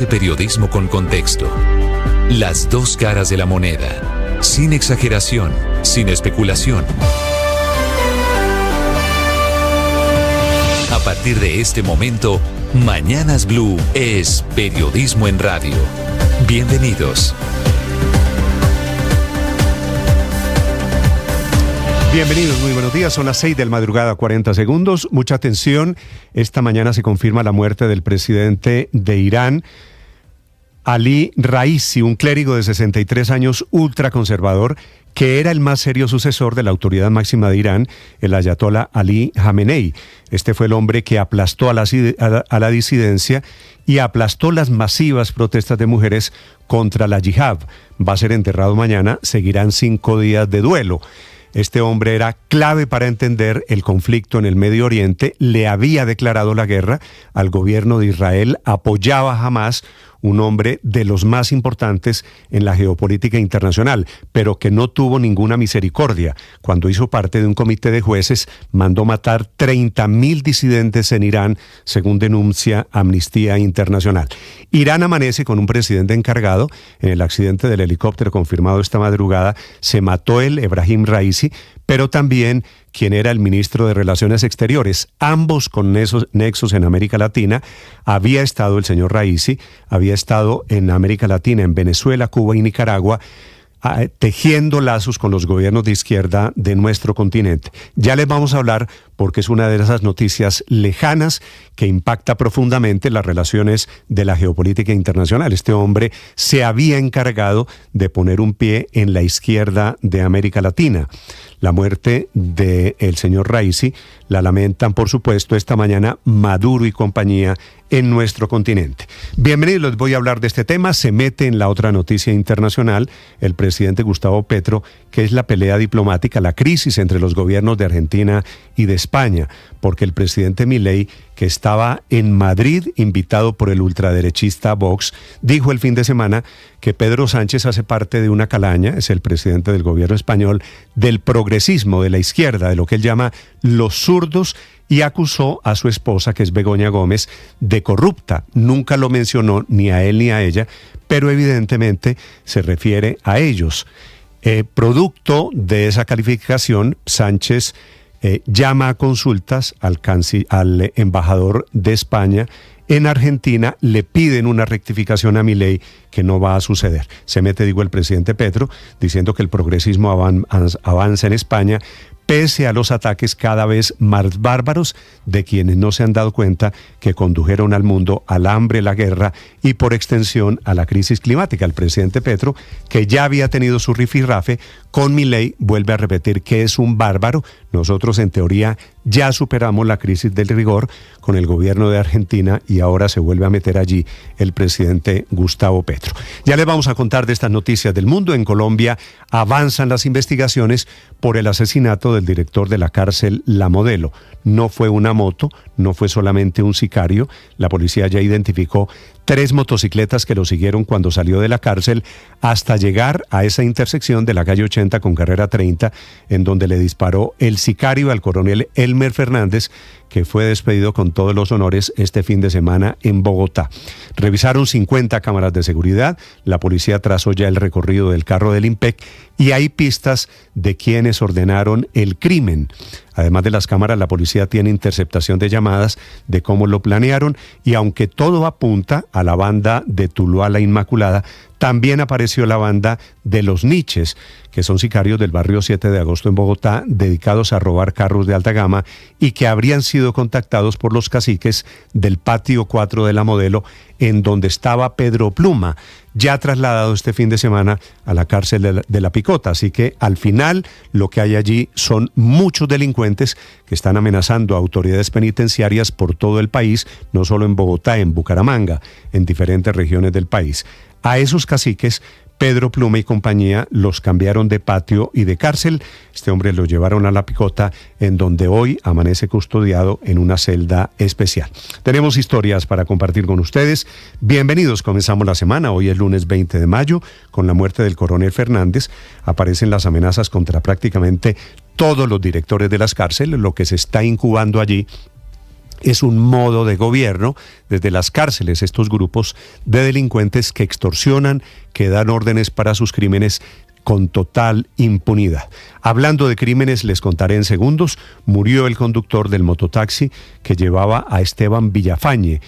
De periodismo con contexto. Las dos caras de la moneda. Sin exageración, sin especulación. A partir de este momento, Mañanas Blue es periodismo en radio. Bienvenidos. Bienvenidos, muy buenos días. Son las 6 de la madrugada, 40 segundos. Mucha atención. Esta mañana se confirma la muerte del presidente de Irán, Ali Raisi, un clérigo de 63 años ultraconservador, que era el más serio sucesor de la autoridad máxima de Irán, el ayatolá Ali Jamenei. Este fue el hombre que aplastó a la disidencia y aplastó las masivas protestas de mujeres contra la yihad. Va a ser enterrado mañana, seguirán 5 días de duelo. Este hombre era clave para entender el conflicto en el Medio Oriente, le había declarado la guerra al gobierno de Israel, apoyaba a Hamás, un hombre de los más importantes en la geopolítica internacional, pero que no tuvo ninguna misericordia. Cuando hizo parte de un comité de jueces, mandó matar 30.000 disidentes en Irán, según denuncia Amnistía Internacional. Irán amanece con un presidente encargado. En el accidente del helicóptero confirmado esta madrugada, se mató Ebrahim Raisi, pero también quien era el ministro de Relaciones Exteriores, ambos con nexos en América Latina. Había estado el señor Raisi, había estado en América Latina, en Venezuela, Cuba y Nicaragua, tejiendo lazos con los gobiernos de izquierda de nuestro continente. Ya les vamos a hablar porque es una de esas noticias lejanas que impacta profundamente las relaciones de la geopolítica internacional. Este hombre se había encargado de poner un pie en la izquierda de América Latina. La muerte del señor Raisi la lamentan, por supuesto, esta mañana Maduro y compañía en nuestro continente. Bienvenidos, les voy a hablar de este tema. Se mete en la otra noticia internacional el presidente Gustavo Petro, que es la pelea diplomática, la crisis entre los gobiernos de Argentina y de España, porque el presidente Milei, que estaba en Madrid invitado por el ultraderechista Vox, dijo el fin de semana que Pedro Sánchez hace parte de una calaña, es el presidente del gobierno español, del progresismo, de la izquierda, de lo que él llama los zurdos, y acusó a su esposa, que es Begoña Gómez, de corrupta. Nunca lo mencionó ni a él ni a ella, pero evidentemente se refiere a ellos. Producto de esa calificación, Sánchez llama a consultas al embajador de España en Argentina, le piden una rectificación a Milei que no va a suceder. Se mete, el presidente Petro, diciendo que el progresismo avanza en España, pese a los ataques cada vez más bárbaros de quienes no se han dado cuenta que condujeron al mundo al hambre, la guerra y por extensión a la crisis climática. El presidente Petro, que ya había tenido su rifirrafe con Milei, vuelve a repetir que es un bárbaro. Nosotros en teoría ya superamos la crisis del rigor con el gobierno de Argentina y ahora se vuelve a meter allí el presidente Gustavo Petro. Ya les vamos a contar de estas noticias del mundo. En Colombia avanzan las investigaciones por el asesinato del director de la cárcel La Modelo. No fue una moto, no fue solamente un sicario. La policía ya identificó 3 motocicletas que lo siguieron cuando salió de la cárcel hasta llegar a esa intersección de la calle 80 con carrera 30, en donde le disparó el sicario al coronel Elmer Fernández, que fue despedido con todos los honores este fin de semana en Bogotá. Revisaron 50 cámaras de seguridad, la policía trazó ya el recorrido del carro del IMPEC y hay pistas de quienes ordenaron el crimen. Además de las cámaras, la policía tiene interceptación de llamadas de cómo lo planearon y aunque todo apunta a la banda de Tuluá la Inmaculada, también apareció la banda de los Niches, que son sicarios del barrio 7 de agosto en Bogotá, dedicados a robar carros de alta gama y que habrían sido contactados por los caciques del patio 4 de La Modelo, en donde estaba Pedro Pluma, ya trasladado este fin de semana a la cárcel de La Picota. Así que al final lo que hay allí son muchos delincuentes que están amenazando a autoridades penitenciarias por todo el país, no solo en Bogotá, en Bucaramanga, en diferentes regiones del país. A esos caciques, Pedro Pluma y compañía los cambiaron de patio y de cárcel. Este hombre lo llevaron a La Picota, en donde hoy amanece custodiado en una celda especial. Tenemos historias para compartir con ustedes. Bienvenidos, comenzamos la semana. Hoy es lunes 20 de mayo. Con la muerte del coronel Fernández, aparecen las amenazas contra prácticamente todos los directores de las cárceles. Lo que se está incubando allí es un modo de gobierno desde las cárceles, estos grupos de delincuentes que extorsionan, que dan órdenes para sus crímenes con total impunidad. Hablando de crímenes, les contaré en segundos, murió el conductor del mototaxi que llevaba a Esteban Villafañe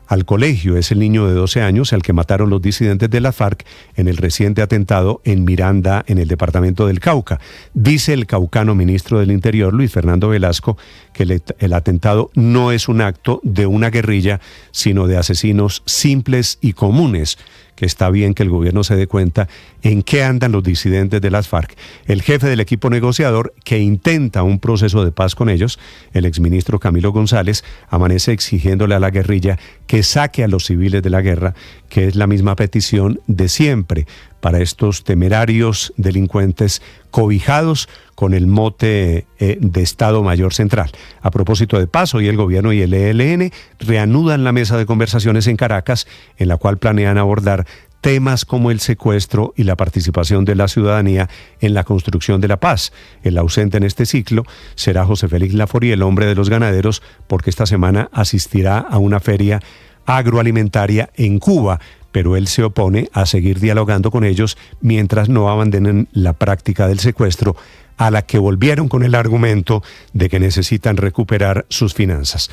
al colegio. Es el niño de 12 años al que mataron los disidentes de la FARC en el reciente atentado en Miranda, en el departamento del Cauca. Dice el caucano ministro del Interior, Luis Fernando Velasco, que el atentado no es un acto de una guerrilla, sino de asesinos simples y comunes, que está bien que el gobierno se dé cuenta en qué andan los disidentes de las FARC. El jefe del equipo negociador que intenta un proceso de paz con ellos, el exministro Camilo González, amanece exigiéndole a la guerrilla que saque a los civiles de la guerra, que es la misma petición de siempre para estos temerarios delincuentes cobijados con el mote de Estado Mayor Central. A propósito de paz, hoy el gobierno y el ELN reanudan la mesa de conversaciones en Caracas, en la cual planean abordar temas como el secuestro y la participación de la ciudadanía en la construcción de la paz. El ausente en este ciclo será José Félix Laforie, el hombre de los ganaderos, porque esta semana asistirá a una feria agroalimentaria en Cuba, pero él se opone a seguir dialogando con ellos mientras no abandonen la práctica del secuestro, a la que volvieron con el argumento de que necesitan recuperar sus finanzas.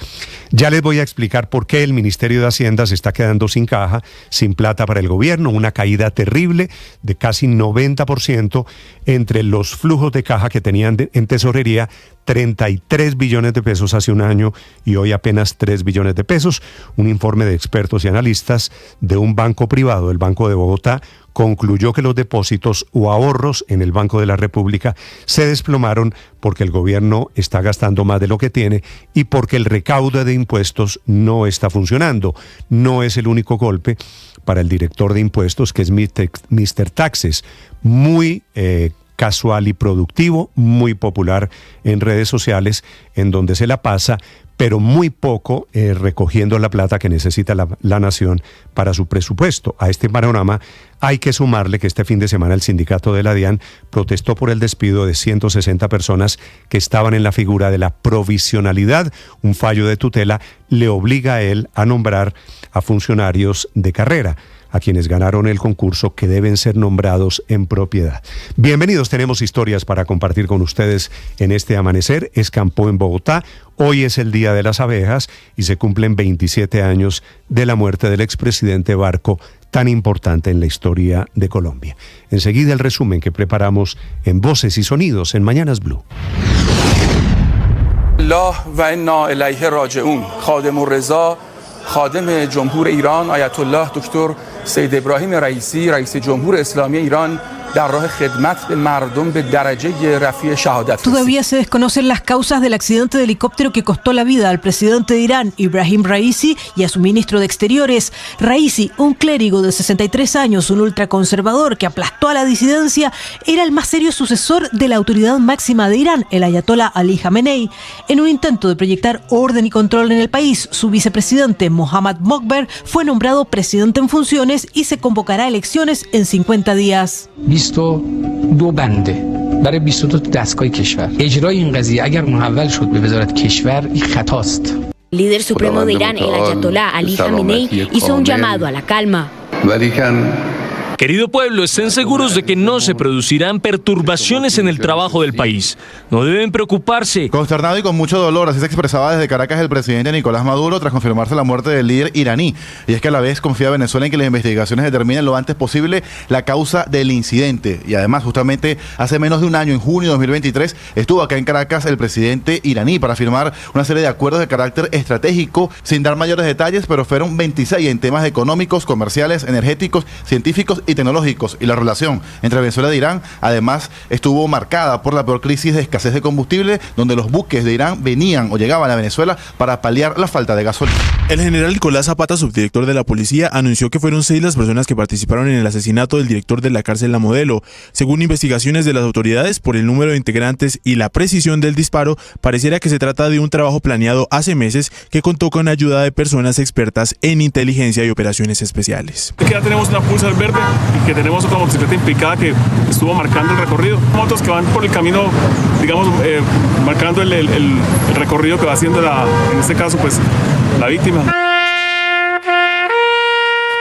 Ya les voy a explicar por qué el Ministerio de Hacienda se está quedando sin caja, sin plata para el gobierno, una caída terrible de casi 90% entre los flujos de caja que tenían en tesorería, 33 billones de pesos hace un año y hoy apenas 3 billones de pesos. Un informe de expertos y analistas de un banco privado, el Banco de Bogotá, concluyó que los depósitos o ahorros en el Banco de la República se desplomaron porque el gobierno está gastando más de lo que tiene y porque el recaudo de impuestos no está funcionando. No es el único golpe para el director de impuestos, que es Mr. Taxes, muy casual y productivo, muy popular en redes sociales, en donde se la pasa, pero muy poco recogiendo la plata que necesita la nación para su presupuesto. A este panorama hay que sumarle que este fin de semana el sindicato de la DIAN protestó por el despido de 160 personas que estaban en la figura de la provisionalidad. Un fallo de tutela le obliga a él a nombrar a funcionarios de carrera, a quienes ganaron el concurso, que deben ser nombrados en propiedad. Bienvenidos, tenemos historias para compartir con ustedes en este amanecer. Escampó en Bogotá. Hoy es el Día de las Abejas y se cumplen 27 años de la muerte del expresidente Barco, tan importante en la historia de Colombia. Enseguida el resumen que preparamos en Voces y Sonidos en Mañanas Blue. الله و انا الیه راجعون خادم الرضا خادم جمهور ایران آیت الله دکتر سید ابراهیم رئیسی رئیس جمهور اسلامی ایران در راه خدمت به مردم به درجه رفیع شهادت. Todavía se desconocen las causas del accidente de helicóptero que costó la vida al presidente de Irán, Ibrahim Raisi, y a su ministro de Exteriores. Raisi, un clérigo de 63 años, un ultraconservador que aplastó a la disidencia, era el más serio sucesor de la autoridad máxima de Irán, el ayatolá Ali Khamenei. En un intento de proyectar orden y control en el país, su vicepresidente Mohammad Mokber fue nombrado presidente en funciones y se convocará elecciones en 50 días. 22 بنده برای 22 دستگاه کشور اجرای این قضیه اگر محول شد به وزارت کشور این خطاست. Líder supremo de Irán, el ayatolá Ali Khamenei, hizo un llamado a la calma. Querido pueblo, estén seguros de que no se producirán perturbaciones en el trabajo del país. No deben preocuparse. Consternado y con mucho dolor, así se expresaba desde Caracas el presidente Nicolás Maduro tras confirmarse la muerte del líder iraní. Y es que a la vez confía Venezuela en que las investigaciones determinen lo antes posible la causa del incidente. Y además, justamente hace menos de un año, en junio de 2023, estuvo acá en Caracas el presidente iraní para firmar una serie de acuerdos de carácter estratégico, sin dar mayores detalles, pero fueron 26 en temas económicos, comerciales, energéticos, científicos y tecnológicos. Y la relación entre Venezuela e Irán además estuvo marcada por la peor crisis de escasez de combustible, donde los buques de Irán venían o llegaban a Venezuela para paliar la falta de gasolina. El general Nicolás Zapata, subdirector de la policía, anunció que fueron 6 las personas que participaron en el asesinato del director de la cárcel La Modelo. Según investigaciones de las autoridades, por el número de integrantes y la precisión del disparo, pareciera que se trata de un trabajo planeado hace meses que contó con ayuda de personas expertas en inteligencia y operaciones especiales. Ya tenemos una pulsar verde y que tenemos otra motocicleta implicada que estuvo marcando el recorrido. Motos que van por el camino, digamos, marcando el recorrido que va haciendo en este caso, pues, la víctima.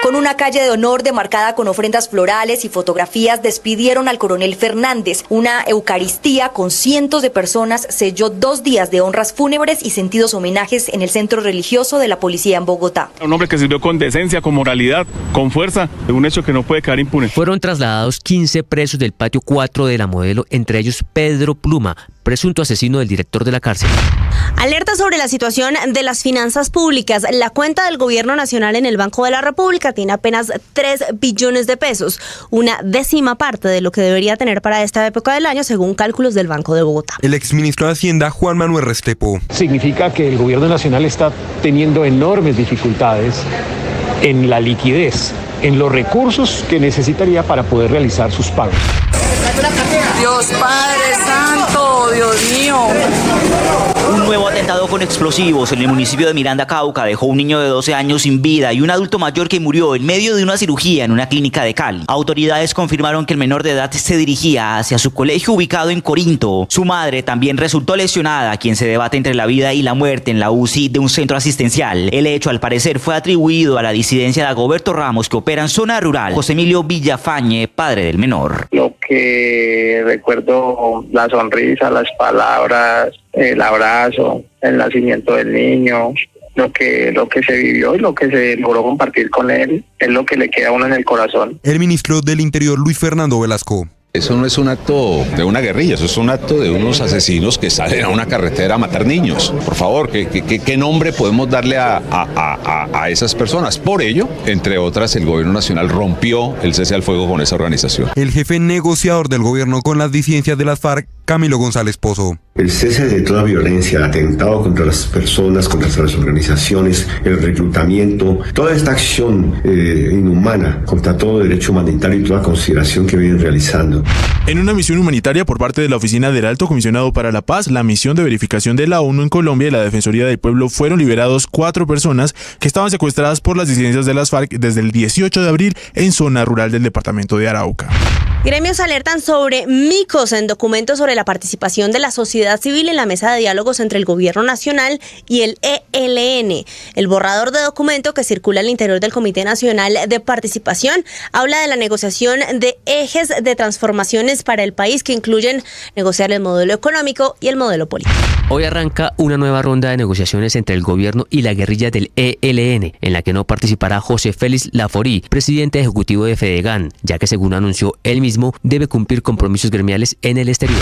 Con una calle de honor demarcada con ofrendas florales y fotografías, despidieron al coronel Fernández. Una eucaristía con cientos de personas selló 2 días de honras fúnebres y sentidos homenajes en el centro religioso de la policía en Bogotá. Un hombre que sirvió con decencia, con moralidad, con fuerza, de un hecho que no puede quedar impune. Fueron trasladados 15 presos del patio 4 de la Modelo, entre ellos Pedro Pluma, presunto asesino del director de la cárcel. Alerta sobre la situación de las finanzas públicas. La cuenta del Gobierno Nacional en el Banco de la República tiene apenas 3 billones de pesos, una décima parte de lo que debería tener para esta época del año, según cálculos del Banco de Bogotá. El exministro de Hacienda, Juan Manuel Restrepo. Significa que el Gobierno Nacional está teniendo enormes dificultades en la liquidez, en los recursos que necesitaría para poder realizar sus pagos. Dios Padre Santo, Dios mío. Un nuevo atentado con explosivos en el municipio de Miranda, Cauca, dejó un niño de 12 años sin vida y un adulto mayor que murió en medio de una cirugía en una clínica de Cali. Autoridades confirmaron que el menor de edad se dirigía hacia su colegio ubicado en Corinto. Su madre también resultó lesionada, quien se debate entre la vida y la muerte en la UCI de un centro asistencial. El hecho, al parecer, fue atribuido a la disidencia de Dagoberto Ramos, que opera en zona rural. José Emilio Villafañe, padre del menor. Lo que recuerdo, la sonrisa, las palabras, el abrazo, el nacimiento del niño, lo que se vivió y lo que se logró compartir con él, es lo que le queda a uno en el corazón. El ministro del Interior, Luis Fernando Velasco. Eso no es un acto de una guerrilla, eso es un acto de unos asesinos que salen a una carretera a matar niños. Por favor, ¿qué nombre podemos darle a esas personas? Por ello, entre otras, el gobierno nacional rompió el cese al fuego con esa organización. El jefe negociador del gobierno con las disidencias de las FARC, Camilo González Pozo. El cese de toda violencia, atentado contra las personas, contra las organizaciones, el reclutamiento, toda esta acción inhumana contra todo derecho humanitario y toda consideración que vienen realizando. En una misión humanitaria por parte de la Oficina del Alto Comisionado para la Paz, la misión de verificación de la ONU en Colombia y la Defensoría del Pueblo, fueron liberados 4 personas que estaban secuestradas por las disidencias de las FARC desde el 18 de abril en zona rural del departamento de Arauca. Gremios alertan sobre micos en documentos sobre la participación de la sociedad civil en la mesa de diálogos entre el Gobierno Nacional y el ELN. El borrador de documento que circula al interior del Comité Nacional de Participación habla de la negociación de ejes de transformaciones para el país que incluyen negociar el modelo económico y el modelo político. Hoy arranca una nueva ronda de negociaciones entre el gobierno y la guerrilla del ELN, en la que no participará José Félix Laforí, presidente ejecutivo de Fedegan, ya que según anunció él mismo, debe cumplir compromisos gremiales en el exterior.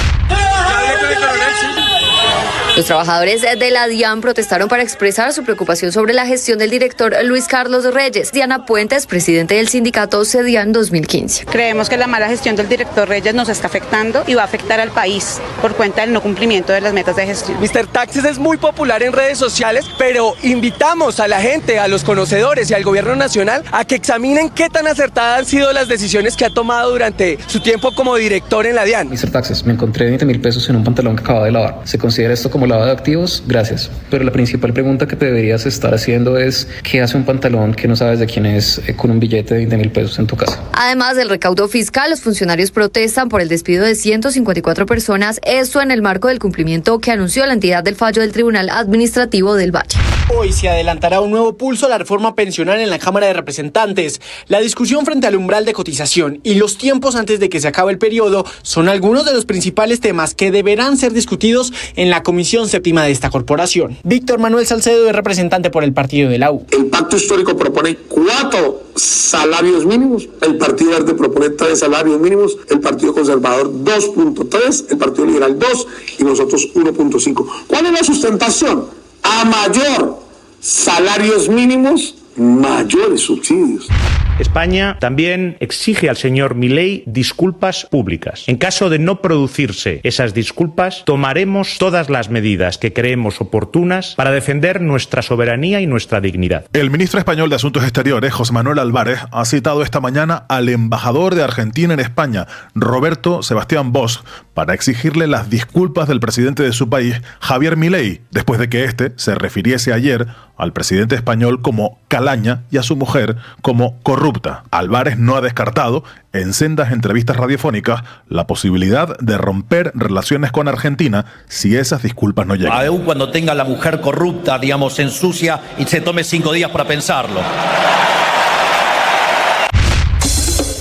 Los trabajadores de la DIAN protestaron para expresar su preocupación sobre la gestión del director Luis Carlos Reyes. Diana Puentes, presidente del sindicato CEDIAN 2015. Creemos que la mala gestión del director Reyes nos está afectando y va a afectar al país por cuenta del no cumplimiento de las metas de gestión. Mr. Taxes es muy popular en redes sociales, pero invitamos a la gente, a los conocedores y al gobierno nacional a que examinen qué tan acertadas han sido las decisiones que ha tomado durante su tiempo como director en la DIAN. Mr. Taxes, me encontré 20.000 pesos en un pantalón que acababa de lavar. ¿Se considera esto como lavado de activos? Gracias. Pero la principal pregunta que te deberías estar haciendo es ¿qué hace un pantalón que no sabes de quién es con un billete de 20.000 pesos en tu casa? Además del recaudo fiscal, los funcionarios protestan por el despido de 154 personas, esto en el marco del cumplimiento que anunció la entidad del fallo del Tribunal Administrativo del Valle. Hoy se adelantará un nuevo pulso a la reforma pensional en la Cámara de Representantes. La discusión frente al umbral de cotización y los tiempos antes de que se acabe el periodo son algunos de los principales temas que deberán ser discutidos en la Comisión Séptima de esta corporación. Víctor Manuel Salcedo es representante por el partido de la U. El pacto histórico propone 4 salarios mínimos, el Partido Verde propone 3 salarios mínimos, el Partido Conservador 2.3, el Partido Liberal 2 y nosotros 1.5. ¿Cuál es la sustentación? A mayor salarios mínimos, mayores subsidios. España también exige al señor Milei disculpas públicas. En caso de no producirse esas disculpas, tomaremos todas las medidas que creemos oportunas para defender nuestra soberanía y nuestra dignidad. El ministro español de Asuntos Exteriores, José Manuel Álvarez, ha citado esta mañana al embajador de Argentina en España, Roberto Sebastián Bosch, para exigirle las disculpas del presidente de su país, Javier Milei, después de que éste se refiriese ayer al presidente español como calado Malaña y a su mujer como corrupta. Álvarez no ha descartado, en sendas entrevistas radiofónicas, la posibilidad de romper relaciones con Argentina si esas disculpas no llegan. Aún cuando tenga la mujer corrupta, digamos, ensucia y se tome 5 días para pensarlo.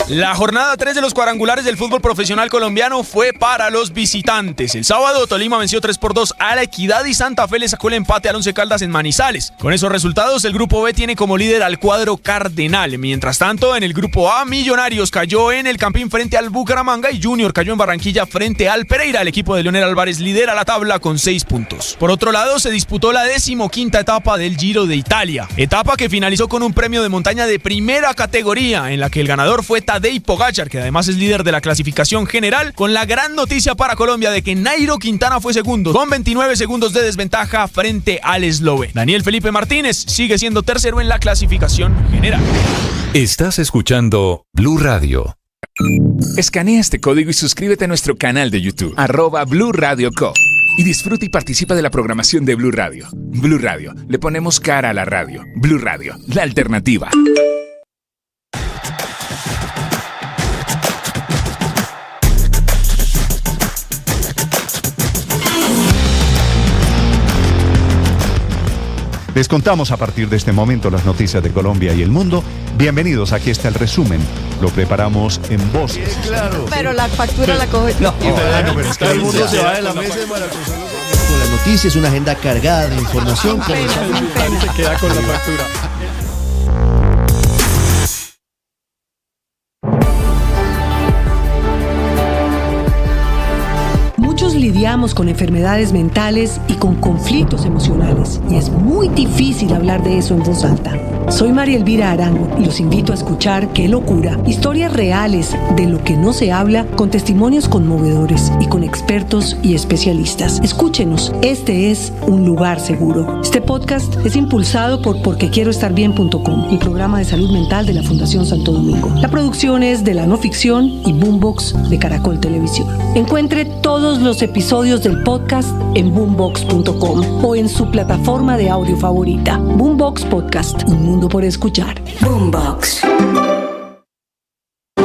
La jornada 3 de los cuadrangulares del fútbol profesional colombiano fue para los visitantes. El sábado Tolima venció 3-2 a La Equidad y Santa Fe le sacó el empate al Once Caldas en Manizales. Con esos resultados el grupo B tiene como líder al cuadro cardenal. Mientras tanto, en el grupo A, Millonarios cayó en el Campín frente al Bucaramanga y Junior cayó en Barranquilla frente al Pereira. El equipo de Leonel Álvarez lidera la tabla con 6 puntos. Por otro lado, se disputó la 15ª etapa del Giro de Italia. Etapa que finalizó con un premio de montaña de primera categoría, en la que el ganador fue Tadej Pogačar, que además es líder de la clasificación general, con la gran noticia para Colombia de que Nairo Quintana fue segundo, con 29 segundos de desventaja frente al esloveno. Daniel Felipe Martínez sigue siendo tercero en la clasificación general. Estás escuchando Blue Radio. Escanea este código y suscríbete a nuestro canal de YouTube, @Blue Radio Co. Y disfruta y participa de la programación de Blue Radio. Blue Radio, le ponemos cara a la radio. Blue Radio, la alternativa. Les contamos a partir de este momento las noticias de Colombia y el mundo. Bienvenidos, aquí está el resumen. Lo preparamos en voces. Sí, claro. Pero la factura la coge. No, pero es que todo el mundo se va de la mesa con las noticias, una agenda cargada de información. Se queda con la factura. Muchos lidiamos con enfermedades mentales y con conflictos emocionales, y es muy difícil hablar de eso en voz alta. Soy María Elvira Arango y los invito a escuchar Qué Locura, historias reales de lo que no se habla, con testimonios conmovedores y con expertos y especialistas. Escúchenos, este es un lugar seguro. Este podcast es impulsado por porquequieroestarbien.com, el programa de salud mental de la Fundación Santo Domingo. La producción es de La No Ficción y Boombox de Caracol Televisión. Encuentre todos los episodios del podcast en boombox.com o en su plataforma de audio favorita. Boombox Podcast, un mundo por escuchar. Boombox.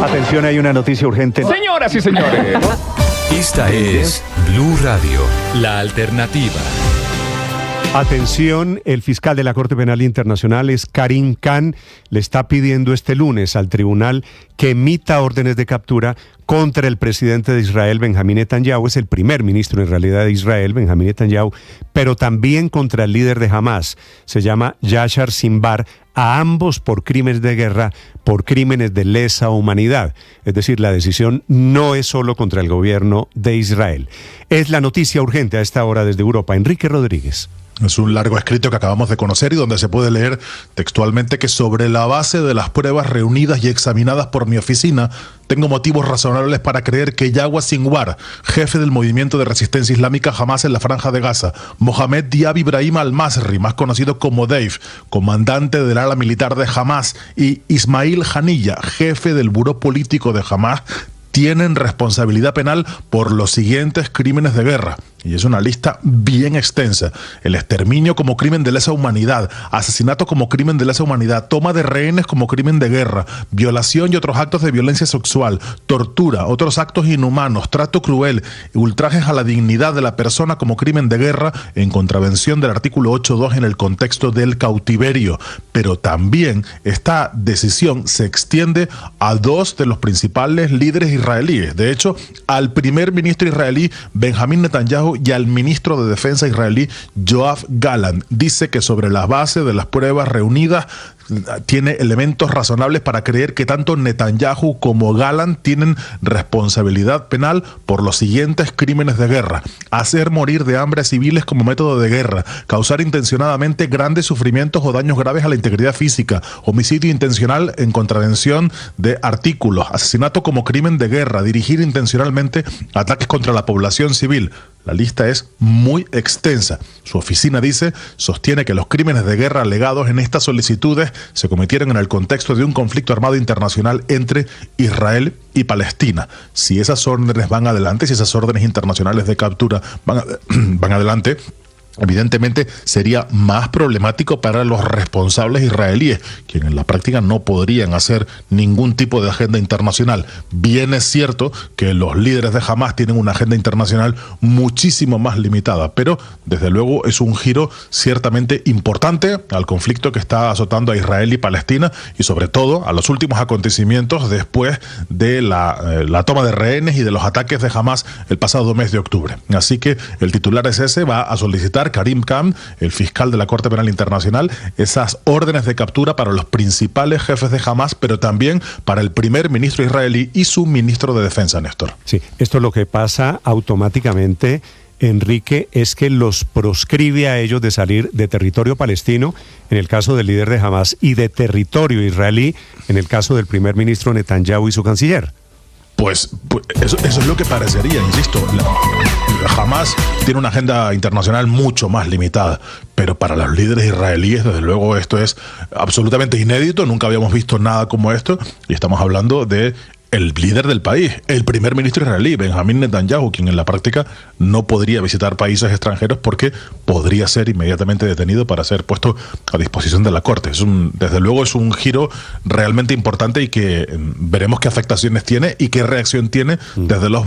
Atención, hay una noticia urgente. Señoras y señores. Esta es Blue Radio, la alternativa. Atención, el fiscal de la Corte Penal Internacional es Karim Khan, le está pidiendo este lunes al tribunal que emita órdenes de captura contra el presidente de Israel, Benjamín Netanyahu. Es el primer ministro en realidad de Israel, Benjamín Netanyahu, pero también contra el líder de Hamas, se llama Yashar Sinbar, a ambos por crímenes de guerra, por crímenes de lesa humanidad. Es decir, la decisión no es solo contra el gobierno de Israel. Es la noticia urgente a esta hora desde Europa. Enrique Rodríguez. Es un largo escrito que acabamos de conocer y donde se puede leer textualmente que sobre la base de las pruebas reunidas y examinadas por mi oficina, tengo motivos razonables para creer que Yahya Sinwar, jefe del movimiento de resistencia islámica Hamas en la Franja de Gaza, Mohamed Diab Ibrahim al-Masri, más conocido como Dave, comandante del ala militar de Hamas, y Ismail Haniyeh, jefe del buró político de Hamas, tienen responsabilidad penal por los siguientes crímenes de guerra. Y es una lista bien extensa: el exterminio como crimen de lesa humanidad, asesinato como crimen de lesa humanidad, toma de rehenes como crimen de guerra, violación y otros actos de violencia sexual, tortura, otros actos inhumanos, trato cruel, ultrajes a la dignidad de la persona como crimen de guerra, en contravención del artículo 8.2 en el contexto del cautiverio. Pero también esta decisión se extiende a dos de los principales líderes israelíes. De hecho, al primer ministro israelí Benjamín Netanyahu y al ministro de Defensa israelí Yoav Gallant. Dice que sobre la base de las pruebas reunidas tiene elementos razonables para creer que tanto Netanyahu como Gallant tienen responsabilidad penal por los siguientes crímenes de guerra: hacer morir de hambre a civiles como método de guerra, causar intencionadamente grandes sufrimientos o daños graves a la integridad física, homicidio intencional en contravención de artículos, asesinato como crimen de guerra, dirigir intencionalmente ataques contra la población civil. La lista es muy extensa. Su oficina sostiene que los crímenes de guerra alegados en estas solicitudes se cometieron en el contexto de un conflicto armado internacional entre Israel y Palestina. Si esas órdenes van adelante, si esas órdenes internacionales de captura van adelante, evidentemente sería más problemático para los responsables israelíes, quienes en la práctica no podrían hacer ningún tipo de agenda internacional. Bien es cierto que los líderes de Hamás tienen una agenda internacional muchísimo más limitada, pero desde luego es un giro ciertamente importante al conflicto que está azotando a Israel y Palestina, y sobre todo a los últimos acontecimientos después de la toma de rehenes y de los ataques de Hamás el pasado mes de octubre. Así que el titular es ese, va a solicitar Karim Khan, el fiscal de la Corte Penal Internacional, esas órdenes de captura para los principales jefes de Hamás, pero también para el primer ministro israelí y su ministro de Defensa, Néstor. Sí, esto es lo que pasa automáticamente, Enrique, es que los proscribe a ellos de salir de territorio palestino, en el caso del líder de Hamás, y de territorio israelí, en el caso del primer ministro Netanyahu y su canciller. Pues eso es lo que parecería, insisto. Hamás tiene una agenda internacional mucho más limitada, pero para los líderes israelíes, desde luego, esto es absolutamente inédito. Nunca habíamos visto nada como esto, y estamos hablando de el líder del país, el primer ministro israelí, Benjamín Netanyahu, quien en la práctica no podría visitar países extranjeros porque podría ser inmediatamente detenido para ser puesto a disposición de la Corte. Desde luego es un giro realmente importante y que veremos qué afectaciones tiene y qué reacción tiene desde los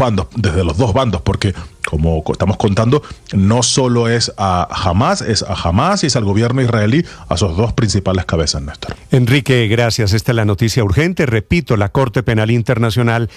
dos bandos, porque como estamos contando, no solo es a Hamás y es al gobierno israelí, a sus dos principales cabezas, Néstor. Enrique, gracias. Esta es la noticia urgente. Repito, la Corte Penal Internacional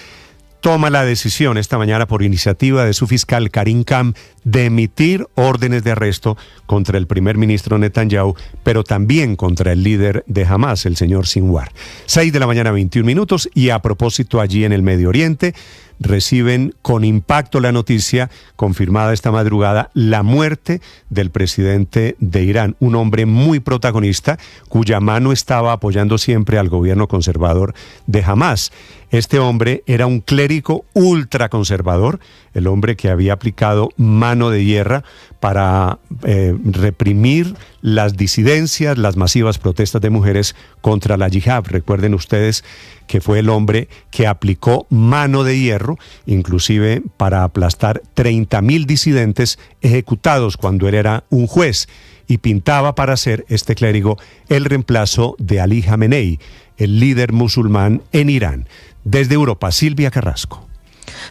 toma la decisión esta mañana por iniciativa de su fiscal Karim Khan de emitir órdenes de arresto contra el primer ministro Netanyahu, pero también contra el líder de Hamás, el señor Sinwar. 6 de la mañana, 21 minutos, y a propósito, allí en el Medio Oriente reciben con impacto la noticia, confirmada esta madrugada, la muerte del presidente de Irán, un hombre muy protagonista cuya mano estaba apoyando siempre al gobierno conservador de Hamás. Este hombre era un clérigo ultraconservador, el hombre que había aplicado mano de hierro para reprimir las disidencias, las masivas protestas de mujeres contra la yihad. Recuerden ustedes que fue el hombre que aplicó mano de hierro, inclusive para aplastar 30.000 disidentes ejecutados cuando él era un juez, y pintaba para ser este clérigo el reemplazo de Ali Jamenei, el líder musulmán en Irán. Desde Europa, Silvia Carrasco.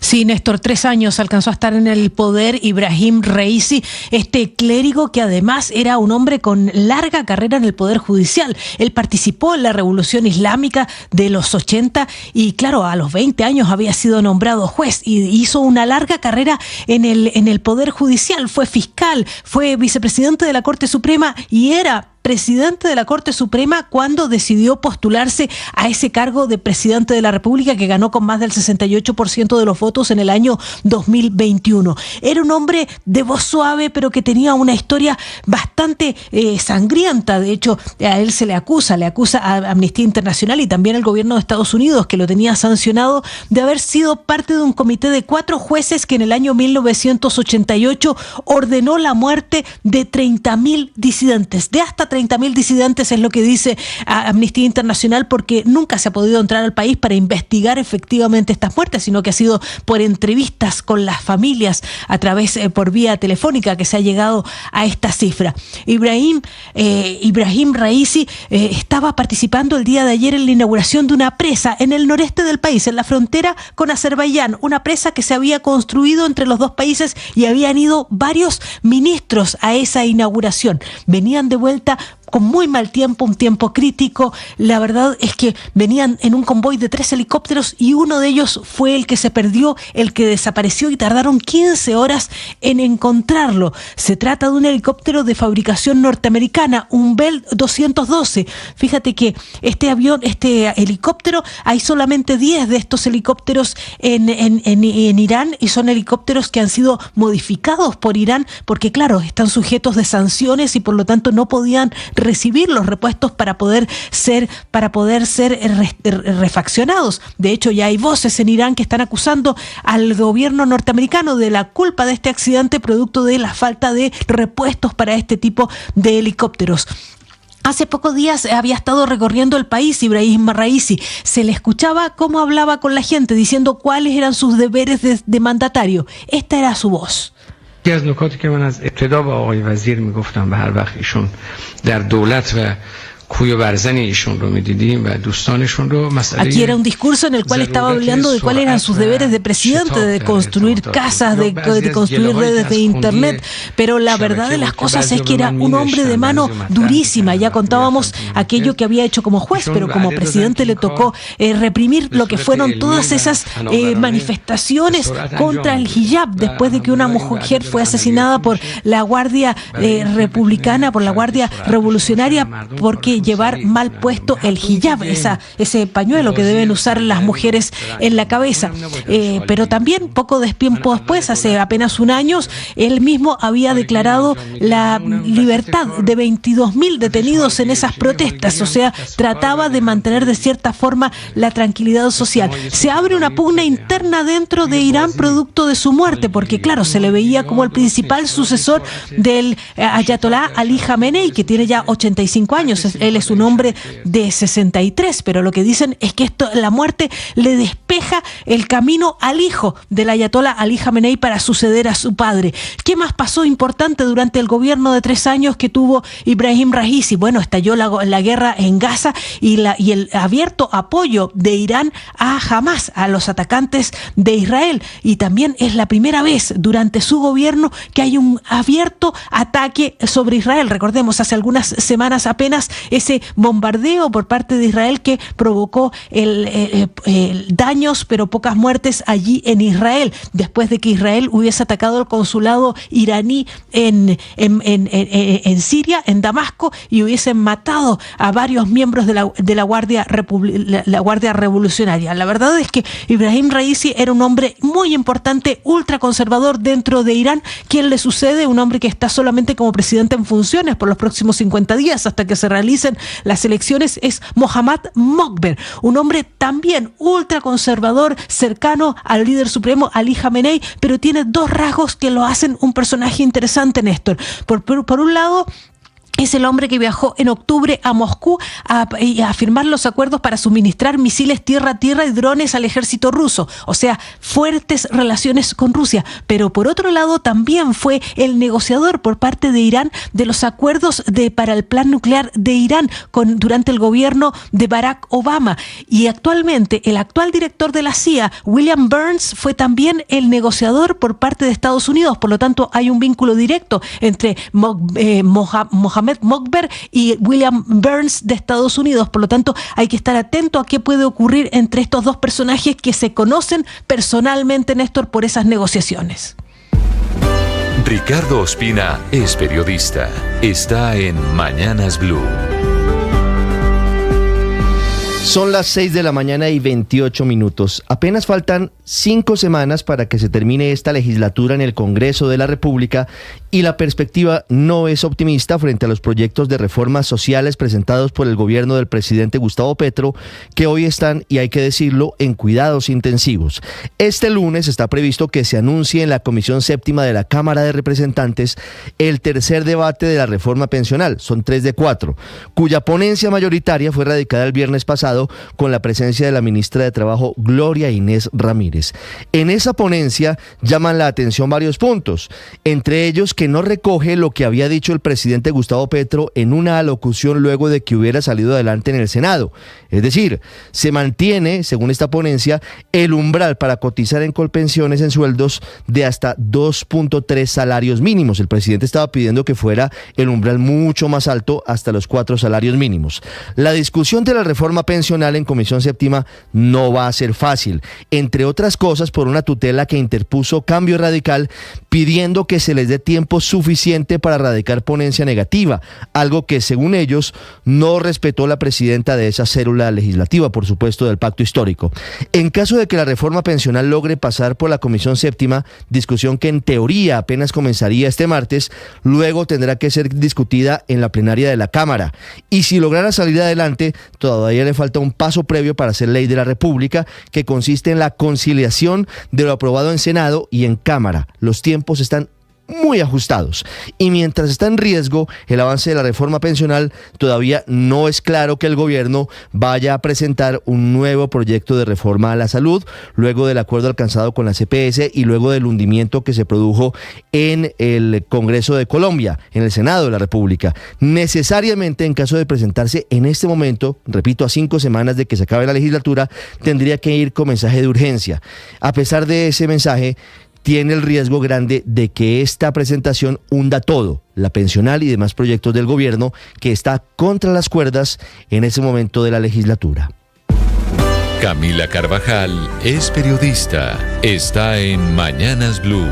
Sí, Néstor, 3 años alcanzó a estar en el poder Ibrahim Raisi, este clérigo que además era un hombre con larga carrera en el Poder Judicial. Él participó en la Revolución Islámica de los 80 y, claro, a los 20 años había sido nombrado juez y hizo una larga carrera en el Poder Judicial. Fue fiscal, fue vicepresidente de la Corte Suprema y era presidente de la Corte Suprema cuando decidió postularse a ese cargo de presidente de la República, que ganó con más del 68% de los votos en el año 2021. Era un hombre de voz suave, pero que tenía una historia bastante sangrienta. De hecho, a él se le acusa a Amnistía Internacional y también al gobierno de Estados Unidos, que lo tenía sancionado, de haber sido parte de un comité de 4 jueces que en el año 1988 ordenó la muerte de 30.000 disidentes, de hasta 30.000 disidentes es lo que dice Amnistía Internacional, porque nunca se ha podido entrar al país para investigar efectivamente estas muertes, sino que ha sido por entrevistas con las familias a través, por vía telefónica, que se ha llegado a esta cifra. Ibrahim Raisi estaba participando el día de ayer en la inauguración de una presa en el noreste del país, en la frontera con Azerbaiyán, una presa que se había construido entre los dos países y habían ido varios ministros a esa inauguración. Venían de vuelta con muy mal tiempo, un tiempo crítico. La verdad es que venían en un convoy de 3 helicópteros y uno de ellos fue el que se perdió, el que desapareció, y tardaron 15 horas en encontrarlo. Se trata de un helicóptero de fabricación norteamericana, un Bell 212. Fíjate que este helicóptero, hay solamente 10 de estos helicópteros en Irán, y son helicópteros que han sido modificados por Irán porque, claro, están sujetos de sanciones y por lo tanto no podían recibir los repuestos para poder ser refaccionados. De hecho, ya hay voces en Irán que están acusando al gobierno norteamericano de la culpa de este accidente producto de la falta de repuestos para este tipo de helicópteros. Hace pocos días había estado recorriendo el país Ibrahim Raisi. Se le escuchaba cómo hablaba con la gente, diciendo cuáles eran sus deberes de mandatario. Esta era su voz. یکی از نکاتی که من از ابتدا با آقای وزیر میگفتم و هر وقت ایشون در دولت و Aquí era un discurso en el cual estaba hablando de cuáles eran sus deberes de presidente, de construir casas, de construir redes de internet, pero la verdad de las cosas es que era un hombre de mano durísima. Ya contábamos aquello que había hecho como juez, pero como presidente le tocó reprimir lo que fueron todas esas manifestaciones contra el hijab, después de que una mujer fue asesinada por la Guardia Republicana, por la Guardia Revolucionaria, porque llevar mal puesto el hijab, ese pañuelo que deben usar las mujeres en la cabeza. Pero también poco tiempo después, hace apenas un año, él mismo había declarado la libertad de 22.000 detenidos en esas protestas, o sea, trataba de mantener de cierta forma la tranquilidad social. Se abre una pugna interna dentro de Irán producto de su muerte, porque claro, se le veía como el principal sucesor del Ayatollah Ali Khamenei, que tiene ya 85 años. Él es un hombre de 63, pero lo que dicen es que la muerte le despeja el camino al hijo del Ayatollah Ali Khamenei para suceder a su padre. ¿Qué más pasó importante durante el gobierno de 3 años que tuvo Ibrahim Raisi? Bueno, estalló la guerra en Gaza y el abierto apoyo de Irán a Hamas, a los atacantes de Israel. Y también es la primera vez durante su gobierno que hay un abierto ataque sobre Israel. Recordemos, hace algunas semanas apenas ese bombardeo por parte de Israel que provocó daños pero pocas muertes allí en Israel, después de que Israel hubiese atacado el consulado iraní en Siria, en Damasco, y hubiesen matado a varios miembros de la Guardia Revolucionaria. La verdad es que Ibrahim Raisi era un hombre muy importante, ultraconservador dentro de Irán. ¿Quién le sucede? Un hombre que está solamente como presidente en funciones por los próximos 50 días hasta que se realicen las elecciones, es Mohammad Mokber, un hombre también ultraconservador, cercano al líder supremo Ali Khamenei, pero tiene 2 rasgos que lo hacen un personaje interesante, Néstor. Por un lado, es el hombre que viajó en octubre a Moscú a firmar los acuerdos para suministrar misiles tierra-tierra y drones al ejército ruso. O sea, fuertes relaciones con Rusia. Pero por otro lado, también fue el negociador por parte de Irán de los acuerdos para el plan nuclear de Irán durante el gobierno de Barack Obama. Y actualmente, el actual director de la CIA, William Burns, fue también el negociador por parte de Estados Unidos. Por lo tanto, hay un vínculo directo entre Mohammad Mokber y William Burns de Estados Unidos. Por lo tanto, hay que estar atento a qué puede ocurrir entre estos 2 personajes que se conocen personalmente, Néstor, por esas negociaciones. Ricardo Ospina es periodista. Está en Mañanas Blue. Son las 6 de la mañana y 28 minutos. Apenas faltan 5 semanas para que se termine esta legislatura en el Congreso de la República y la perspectiva no es optimista frente a los proyectos de reformas sociales presentados por el gobierno del presidente Gustavo Petro, que hoy están, y hay que decirlo, en cuidados intensivos. Este lunes está previsto que se anuncie en la Comisión Séptima de la Cámara de Representantes el tercer debate de la reforma pensional, son 3 de 4, cuya ponencia mayoritaria fue radicada el viernes pasado con la presencia de la ministra de Trabajo, Gloria Inés Ramírez. En esa ponencia llaman la atención varios puntos, entre ellos que no recoge lo que había dicho el presidente Gustavo Petro en una alocución luego de que hubiera salido adelante en el Senado. Es decir, se mantiene, según esta ponencia, el umbral para cotizar en Colpensiones en sueldos de hasta 2.3 salarios mínimos. El presidente estaba pidiendo que fuera el umbral mucho más alto, hasta los 4 salarios mínimos. La discusión de la reforma pensional en Comisión Séptima no va a ser fácil, entre otras cosas por una tutela que interpuso Cambio Radical pidiendo que se les dé tiempo suficiente para radicar ponencia negativa, algo que según ellos no respetó la presidenta de esa célula legislativa, por supuesto del pacto histórico. En caso de que la reforma pensional logre pasar por la Comisión Séptima, discusión que en teoría apenas comenzaría este martes, luego tendrá que ser discutida en la plenaria de la Cámara, y si lograra salir adelante, todavía le falta un paso previo para ser ley de la República, que consiste en la conciliación de lo aprobado en Senado y en Cámara. Los tiempos están muy ajustados. Y mientras está en riesgo el avance de la reforma pensional, todavía no es claro que el gobierno vaya a presentar un nuevo proyecto de reforma a la salud, luego del acuerdo alcanzado con la CPS y luego del hundimiento que se produjo en el Congreso de Colombia, en el Senado de la República. Necesariamente, en caso de presentarse en este momento, repito, a 5 semanas de que se acabe la legislatura, tendría que ir con mensaje de urgencia. A pesar de ese mensaje, tiene el riesgo grande de que esta presentación hunda todo, la pensional y demás proyectos del gobierno, que está contra las cuerdas en ese momento de la legislatura. Camila Carvajal es periodista. Está en Mañanas Blue.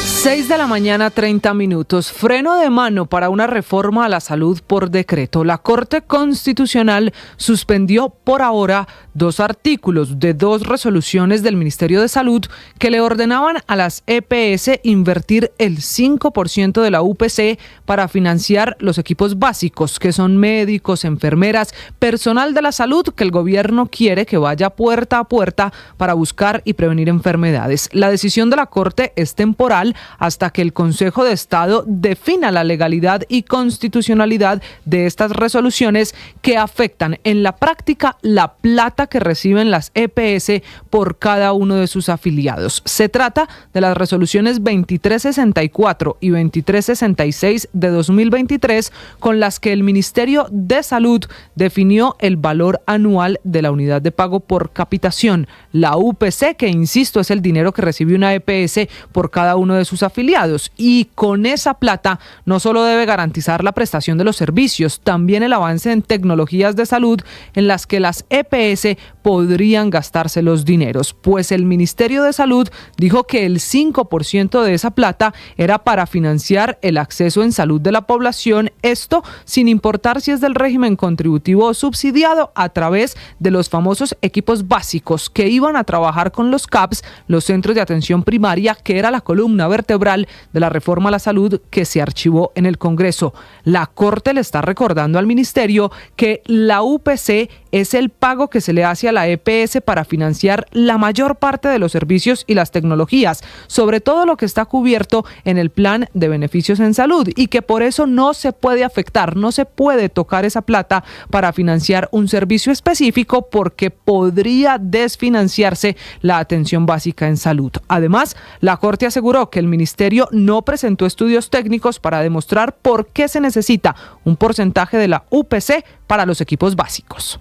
6 de la mañana, 30 minutos. Freno de mano para una reforma a la salud por decreto. La Corte Constitucional suspendió por ahora 2 artículos de 2 resoluciones del Ministerio de Salud que le ordenaban a las EPS invertir el 5% de la UPC para financiar los equipos básicos, que son médicos, enfermeras, personal de la salud que el gobierno quiere que vaya puerta a puerta para buscar y prevenir enfermedades. La decisión de la Corte es temporal hasta que el Consejo de Estado defina la legalidad y constitucionalidad de estas resoluciones que afectan en la práctica la plata que reciben las EPS por cada uno de sus afiliados. Se trata de las resoluciones 2364 y 2366 de 2023, con las que el Ministerio de Salud definió el valor anual de la unidad de pago por capitación, la UPC, que insisto es el dinero que recibe una EPS por cada uno de sus afiliados, y con esa plata no solo debe garantizar la prestación de los servicios, también el avance en tecnologías de salud en las que las EPS podrían gastarse los dineros, pues el Ministerio de Salud dijo que el 5% de esa plata era para financiar el acceso en salud de la población, esto sin importar si es del régimen contributivo o subsidiado, a través de los famosos equipos básicos que iban a trabajar con los CAPS, los centros de atención primaria, que era la columna vertebral de la reforma a la salud que se archivó en el Congreso. La Corte le está recordando al Ministerio que la UPC es el pago que se le hace a la EPS para financiar la mayor parte de los servicios y las tecnologías, sobre todo lo que está cubierto en el plan de beneficios en salud, y que por eso no se puede afectar, no se puede tocar esa plata para financiar un servicio específico, porque podría desfinanciarse la atención básica en salud. Además, la Corte aseguró que el Ministerio no presentó estudios técnicos para demostrar por qué se necesita un porcentaje de la UPC para los equipos básicos.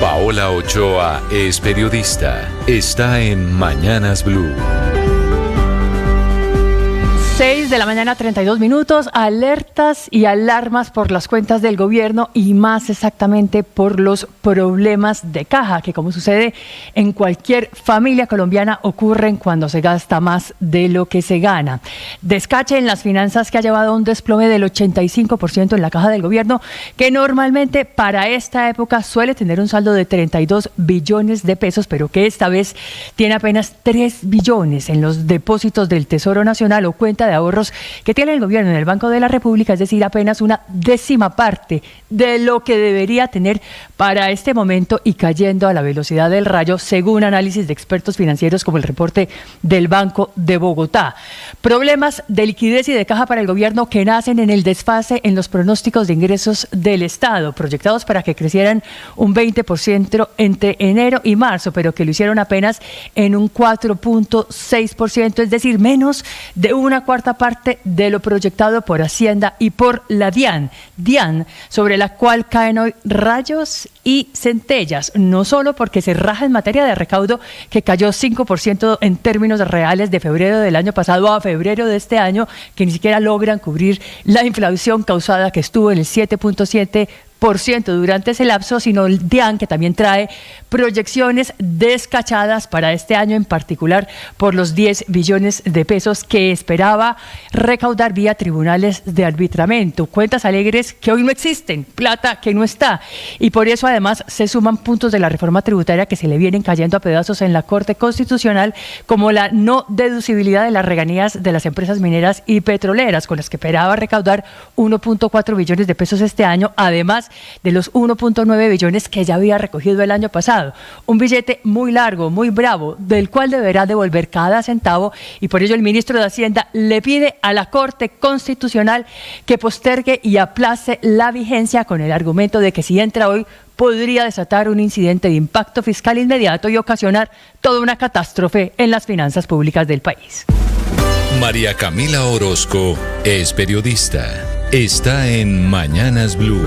Paola Ochoa es periodista. Está en Mañanas Blue. 6 de la mañana, 32 minutos, alertas y alarmas por las cuentas del gobierno y más exactamente por los problemas de caja, que como sucede en cualquier familia colombiana ocurren cuando se gasta más de lo que se gana. Descache en las finanzas que ha llevado a un desplome del 85% en la caja del gobierno, que normalmente para esta época suele tener un saldo de 32 billones de pesos, pero que esta vez tiene apenas 3 billones en los depósitos del Tesoro Nacional o cuenta de ahorros que tiene el gobierno en el Banco de la República, es decir, apenas una décima parte de lo que debería tener para este momento, y cayendo a la velocidad del rayo, según análisis de expertos financieros como el reporte del Banco de Bogotá. Problemas de liquidez y de caja para el gobierno que nacen en el desfase en los pronósticos de ingresos del Estado, proyectados para que crecieran un 20% entre enero y marzo, pero que lo hicieron apenas en un 4.6%, es decir, menos de una cuarta parte de lo proyectado por Hacienda y por la DIAN, sobre la cual caen hoy rayos y centellas, no solo porque se raja en materia de recaudo, que cayó 5% en términos reales de febrero del año pasado a febrero de este año, que ni siquiera logran cubrir la inflación causada, que estuvo en el 7.7% durante ese lapso, sino el DIAN, que también trae proyecciones descachadas para este año, en particular por los 10 billones de pesos que esperaba recaudar vía tribunales de arbitramiento. Cuentas alegres que hoy no existen, plata que no está, y por eso además se suman puntos de la reforma tributaria que se le vienen cayendo a pedazos en la Corte Constitucional, como la no deducibilidad de las regalías de las empresas mineras y petroleras, con las que esperaba recaudar 1.4 billones de pesos este año, además de los 1.9 billones que ya había recogido el año pasado. Un billete muy largo, muy bravo, del cual deberá devolver cada centavo, y por ello el ministro de Hacienda le pide a la Corte Constitucional que postergue y aplace la vigencia con el argumento de que si entra hoy podría desatar un incidente de impacto fiscal inmediato y ocasionar toda una catástrofe en las finanzas públicas del país. María Camila Orozco es periodista. Está en Mañanas Blue.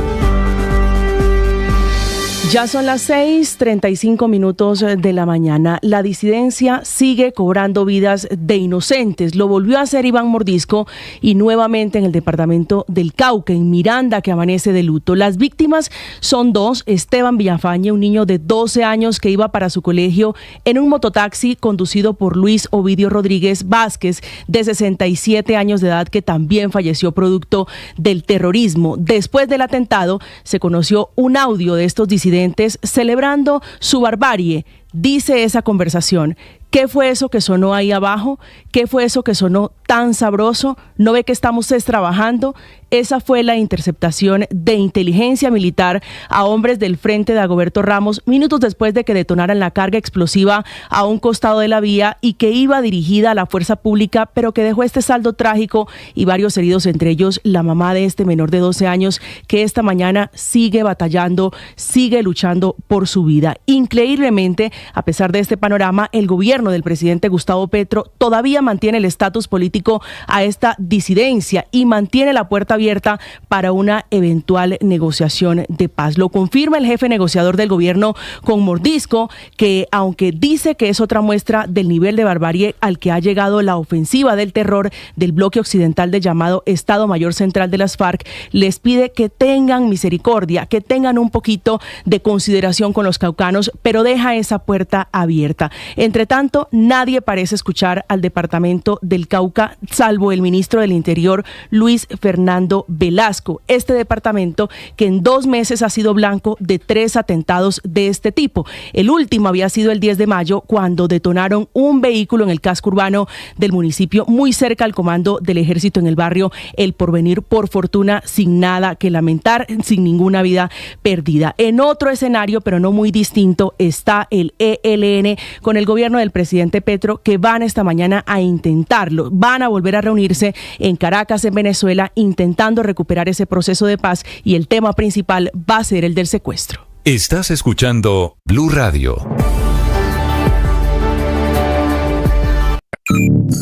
Ya son las 6:35 de la mañana. La disidencia sigue cobrando vidas de inocentes. Lo volvió a hacer Iván Mordisco y nuevamente en el departamento del Cauca, en Miranda, que amanece de luto. Las víctimas son dos: Esteban Villafañe, un niño de 12 años que iba para su colegio en un mototaxi conducido por Luis Ovidio Rodríguez Vázquez, de 67 años de edad, que también falleció producto del terrorismo. Después del atentado se conoció un audio de estos disidentes celebrando su barbarie. Dice esa conversación: ¿qué fue eso que sonó ahí abajo? ¿Qué fue eso que sonó tan sabroso? ¿No ve que estamos trabajando? Esa fue la interceptación de inteligencia militar a hombres del frente de Dagoberto Ramos minutos después de que detonaran la carga explosiva a un costado de la vía y que iba dirigida a la fuerza pública, pero que dejó este saldo trágico y varios heridos, entre ellos la mamá de este menor de 12 años que esta mañana sigue batallando, sigue luchando por su vida. Increíblemente, a pesar de este panorama, el gobierno del presidente Gustavo Petro todavía mantiene el estatus político a esta disidencia y mantiene la puerta abierta para una eventual negociación de paz. Lo confirma el jefe negociador del gobierno con Mordisco, que aunque dice que es otra muestra del nivel de barbarie al que ha llegado la ofensiva del terror del bloque occidental del llamado Estado Mayor Central de las FARC, les pide que tengan misericordia, que tengan un poquito de consideración con los caucanos, pero deja esa puerta abierta. Entre tanto, nadie parece escuchar al departamento del Cauca, salvo el ministro del Interior, Luis Fernando Velasco. Este departamento que en 2 meses ha sido blanco de 3 atentados de este tipo. El último había sido el 10 de mayo, cuando detonaron un vehículo en el casco urbano del municipio, muy cerca al comando del ejército en el barrio El Porvenir, por fortuna sin nada que lamentar, sin ninguna vida perdida. En otro escenario, pero no muy distinto, está el ELN con el gobierno del presidente Petro, que van esta mañana a intentarlo. Van a volver a reunirse en Caracas, en Venezuela, intentando recuperar ese proceso de paz, y el tema principal va a ser el del secuestro. Estás escuchando Blue Radio.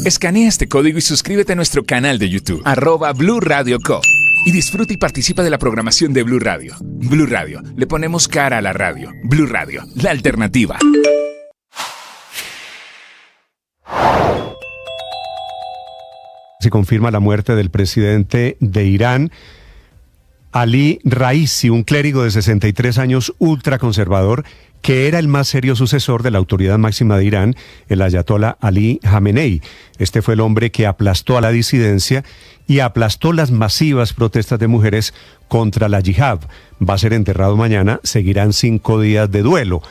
Escanea este código y suscríbete a nuestro canal de YouTube, @Blue Radio Co. Y disfruta y participa de la programación de Blue Radio. Blue Radio, le ponemos cara a la radio. Blue Radio, la alternativa. Se confirma la muerte del presidente de Irán, Ali Raisi, un clérigo de 63 años ultraconservador, que era el más serio sucesor de la autoridad máxima de Irán, el ayatolá Ali Jamenei. Este fue el hombre que aplastó a la disidencia y aplastó las masivas protestas de mujeres contra la yihad. Va a ser enterrado mañana, seguirán 5 días de duelo.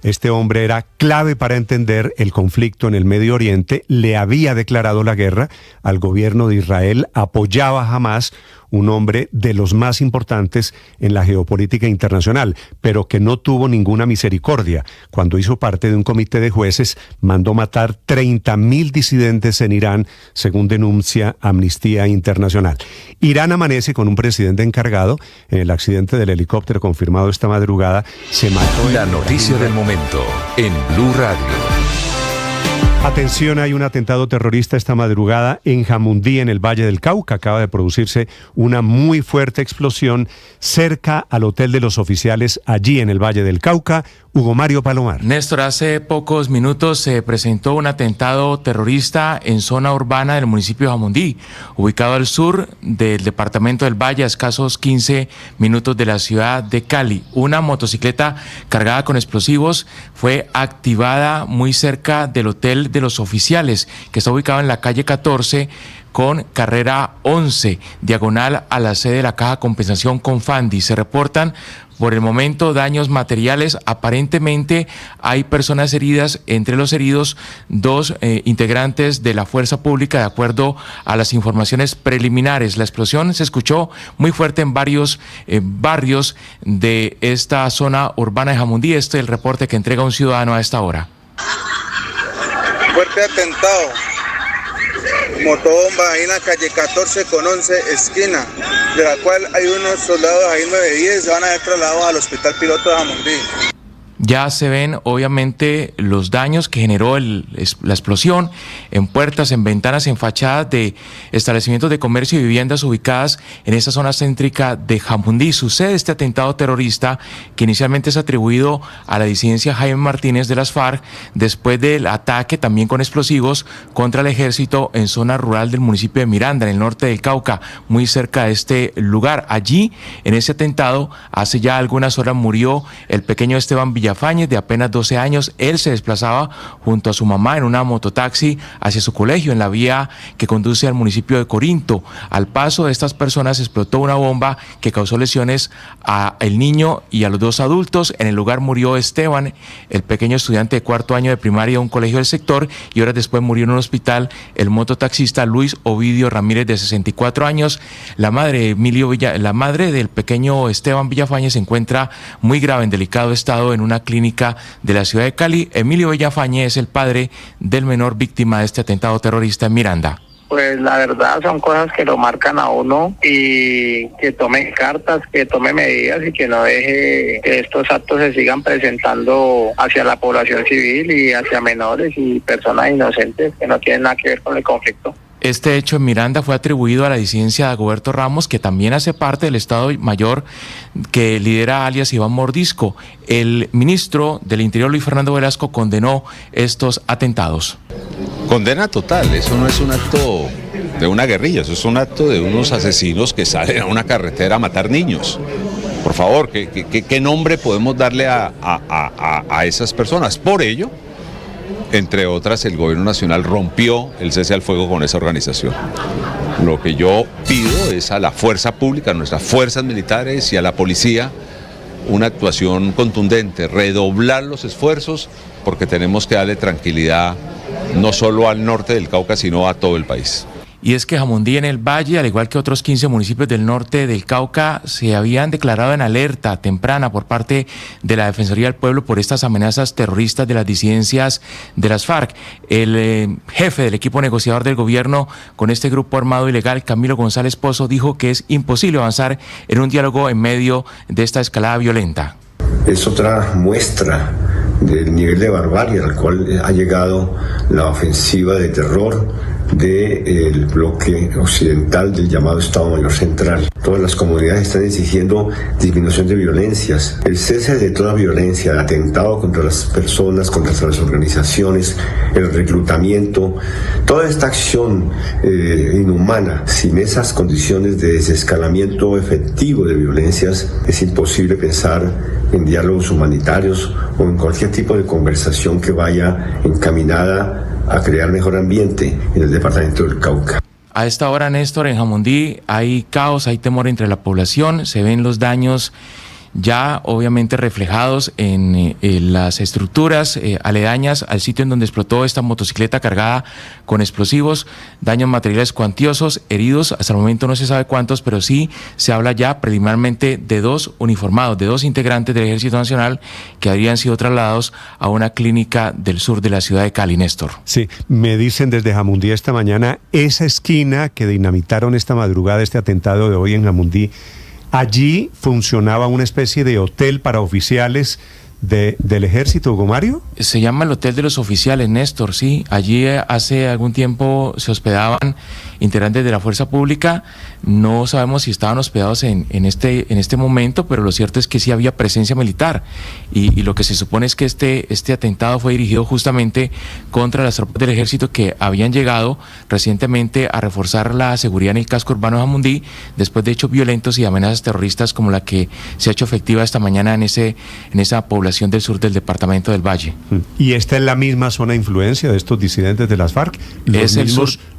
Este hombre era clave para entender el conflicto en el Medio Oriente, le había declarado la guerra al gobierno de Israel, apoyaba a Hamás, un hombre de los más importantes en la geopolítica internacional, pero que no tuvo ninguna misericordia. Cuando hizo parte de un comité de jueces, mandó matar 30.000 disidentes en Irán, según denuncia Amnistía Internacional. Irán amanece con un presidente encargado. En el accidente del helicóptero confirmado esta madrugada, se mató... La noticia del momento en Blue Radio. Atención, hay un atentado terrorista esta madrugada en Jamundí, en el Valle del Cauca. Acaba de producirse una muy fuerte explosión cerca al Hotel de los Oficiales, allí en el Valle del Cauca. Hugo Mario Palomar. Néstor, hace pocos minutos se presentó un atentado terrorista en zona urbana del municipio de Jamundí, ubicado al sur del departamento del Valle, a escasos 15 minutos de la ciudad de Cali. Una motocicleta cargada con explosivos fue activada muy cerca del Hotel de los Oficiales, que está ubicado en la calle 14, con carrera 11, diagonal a la sede de la Caja Compensación Confandi. Se reportan por el momento daños materiales. Aparentemente hay personas heridas, entre los heridos 2 integrantes de la fuerza pública, de acuerdo a las informaciones preliminares. La explosión se escuchó muy fuerte en varios barrios de esta zona urbana de Jamundí. Este es el reporte que entrega un ciudadano a esta hora. Fuerte atentado, motobomba ahí en la calle 14 con 11 esquina, de la cual hay unos soldados ahí 9-10, se van a ser trasladados al Hospital Piloto de Jamundí. Ya se ven obviamente los daños que generó la explosión en puertas, en ventanas, en fachadas de establecimientos de comercio y viviendas ubicadas en esta zona céntrica de Jamundí. Sucede este atentado terrorista que inicialmente es atribuido a la disidencia Jaime Martínez de las FARC después del ataque también con explosivos contra el ejército en zona rural del municipio de Miranda, en el norte del Cauca, muy cerca de este lugar. Allí, en ese atentado, hace ya algunas horas murió el pequeño Esteban Villafañez, de apenas 12 años. Él se desplazaba junto a su mamá en una mototaxi hacia su colegio en la vía que conduce al municipio de Corinto. Al paso de estas personas explotó una bomba que causó lesiones al niño y a los 2 adultos. En el lugar murió Esteban, el pequeño estudiante de 4º año de primaria de un colegio del sector, y horas después murió en un hospital el mototaxista Luis Ovidio Ramírez, de 64 años. La madre del pequeño Esteban Villafañez se encuentra muy grave, en delicado estado, en una clínica de la ciudad de Cali. Emilio Villafañez es el padre del menor víctima de este atentado terrorista en Miranda. Pues la verdad son cosas que lo marcan a uno, y que tome cartas, que tome medidas y que no deje que estos actos se sigan presentando hacia la población civil y hacia menores y personas inocentes que no tienen nada que ver con el conflicto. Este hecho en Miranda fue atribuido a la disidencia de Dagoberto Ramos, que también hace parte del Estado Mayor que lidera alias Iván Mordisco. El ministro del Interior, Luis Fernando Velasco, condenó estos atentados. Condena total, eso no es un acto de una guerrilla, eso es un acto de unos asesinos que salen a una carretera a matar niños. Por favor, ¿qué nombre podemos darle a esas personas? Por ello, entre otras, el gobierno nacional rompió el cese al fuego con esa organización. Lo que yo pido es a la fuerza pública, a nuestras fuerzas militares y a la policía, una actuación contundente, redoblar los esfuerzos, porque tenemos que darle tranquilidad no solo al norte del Cauca, sino a todo el país. Y es que Jamundí, en el Valle, al igual que otros 15 municipios del norte del Cauca, se habían declarado en alerta temprana por parte de la Defensoría del Pueblo por estas amenazas terroristas de las disidencias de las FARC. El jefe del equipo negociador del gobierno con este grupo armado ilegal, Camilo González Pozo, dijo que es imposible avanzar en un diálogo en medio de esta escalada violenta. Es otra muestra del nivel de barbarie al cual ha llegado la ofensiva de terror del bloque occidental del llamado Estado Mayor Central. Todas las comunidades están exigiendo disminución de violencias, el cese de toda violencia, el atentado contra las personas, contra las organizaciones, el reclutamiento, toda esta acción inhumana. Sin esas condiciones de desescalamiento efectivo de violencias, es imposible pensar en diálogos humanitarios o en cualquier tipo de conversación que vaya encaminada a crear mejor ambiente en el departamento del Cauca. A esta hora, Néstor, en Jamundí hay caos, hay temor entre la población, se ven los daños ya obviamente reflejados en las estructuras aledañas al sitio en donde explotó esta motocicleta cargada con explosivos, daños materiales cuantiosos, heridos, hasta el momento no se sabe cuántos, pero sí se habla ya preliminarmente de 2 uniformados, de 2 integrantes del Ejército Nacional que habrían sido trasladados a una clínica del sur de la ciudad de Cali, Néstor. Sí, me dicen desde Jamundí esta mañana, esa esquina que dinamitaron esta madrugada, este atentado de hoy en Jamundí, allí funcionaba una especie de hotel para oficiales del ejército, Hugo Mario. Se llama el Hotel de los Oficiales, Néstor, sí. Allí hace algún tiempo se hospedaban integrantes de la fuerza pública. No sabemos si estaban hospedados en este momento, pero lo cierto es que sí había presencia militar. Y lo que se supone es que este atentado fue dirigido justamente contra las tropas del ejército que habían llegado recientemente a reforzar la seguridad en el casco urbano de Jamundí después de hechos violentos y amenazas terroristas como la que se ha hecho efectiva esta mañana en esa población del sur del departamento del Valle. ¿Y esta es la misma zona de influencia de estos disidentes de las FARC?